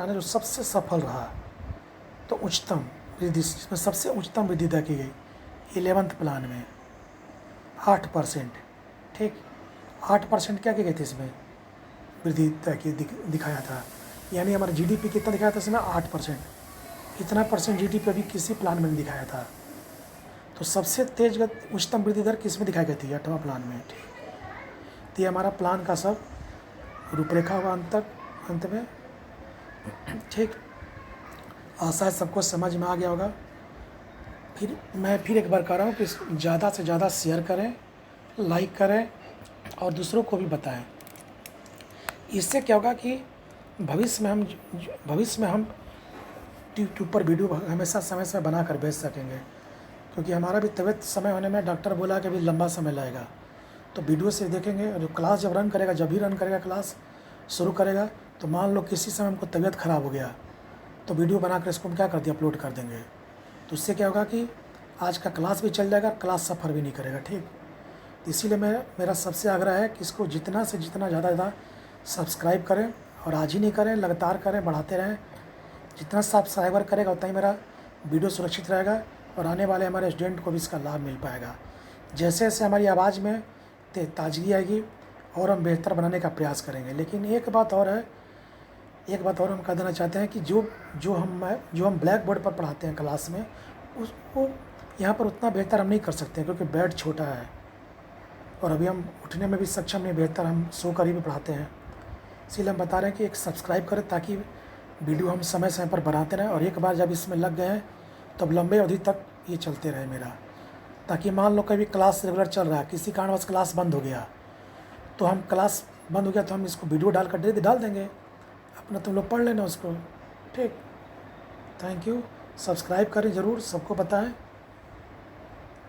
है, जो सबसे सफल रहा? तो उच्चतम वृद्धि, इसमें सबसे उच्चतम वृद्धि तय की गई 11th प्लान में 8%, ठीक। 8% क्या की गई थी इसमें? वृद्धि तय की दिखाया था, यानी हमारा जीडीपी कितना दिखाया था इसमें? 8%। इतना परसेंट जीडीपी अभी किसी प्लान में नहीं दिखाया था। तो सबसे तेज उच्चतम वृद्धि दर किस में दिखाई गई थी? 8वां प्लान में, ठीक। तो ये हमारा प्लान का सब रूपरेखा हुआ अंत में, ठीक। आशा है सबको समझ में आ गया होगा। मैं फिर एक बार कह रहा हूँ कि इसको ज़्यादा से ज़्यादा शेयर करें, लाइक करें और दूसरों को भी बताएं। इससे क्या होगा कि भविष्य में हम यूट्यूब पर वीडियो हमेशा समय समय बना कर भेज सकेंगे, क्योंकि हमारा भी तबीयत समय होने में डॉक्टर बोला कि अभी लंबा समय लगेगा। तो वीडियो से देखेंगे, और जो क्लास जब भी रन करेगा क्लास शुरू करेगा, तो मान लो किसी समय हमको तबीयत ख़राब हो गया तो वीडियो बनाकर इसको हम क्या कर दिया? अपलोड कर देंगे। तो इससे क्या होगा कि आज का क्लास भी चल जाएगा, क्लास सफ़र भी नहीं करेगा, ठीक। इसीलिए मेरा सबसे आग्रह है कि इसको जितना से जितना ज़्यादा सब्सक्राइब करें, और आज ही नहीं करें, लगातार करें, बढ़ाते रहें। जितना सब्सक्राइबर करेगा उतना ही मेरा वीडियो सुरक्षित रहेगा और आने वाले हमारे स्टूडेंट को भी इसका लाभ मिल पाएगा। जैसे जैसे हमारी आवाज़ में ताजगी आएगी और हम बेहतर बनाने का प्रयास करेंगे। लेकिन एक बात और हम कह देना चाहते हैं कि जो हम ब्लैक बोर्ड पर पढ़ाते हैं क्लास में, उसको यहाँ पर उतना बेहतर हम नहीं कर सकते हैं, क्योंकि बेड छोटा है और अभी हम उठने में भी सक्षम नहीं, बेहतर हम सो कर ही भी पढ़ाते हैं। इसलिए हम बता रहे हैं कि एक सब्सक्राइब करें, ताकि वीडियो हम समय समय पर बनाते रहें, और एक बार जब इसमें लग गए हैं तब लंबे अवधि तक ये चलते रहे मेरा। ताकि मान लो कभी क्लास रेगुलर चल रहा है, किसी कारणवश क्लास बंद हो गया, तो हम इसको वीडियो डाल देंगे अपना तुम लोग पढ़ लेना उसको। ठीक, थैंक यू। सब्सक्राइब करें ज़रूर, सबको बताएं।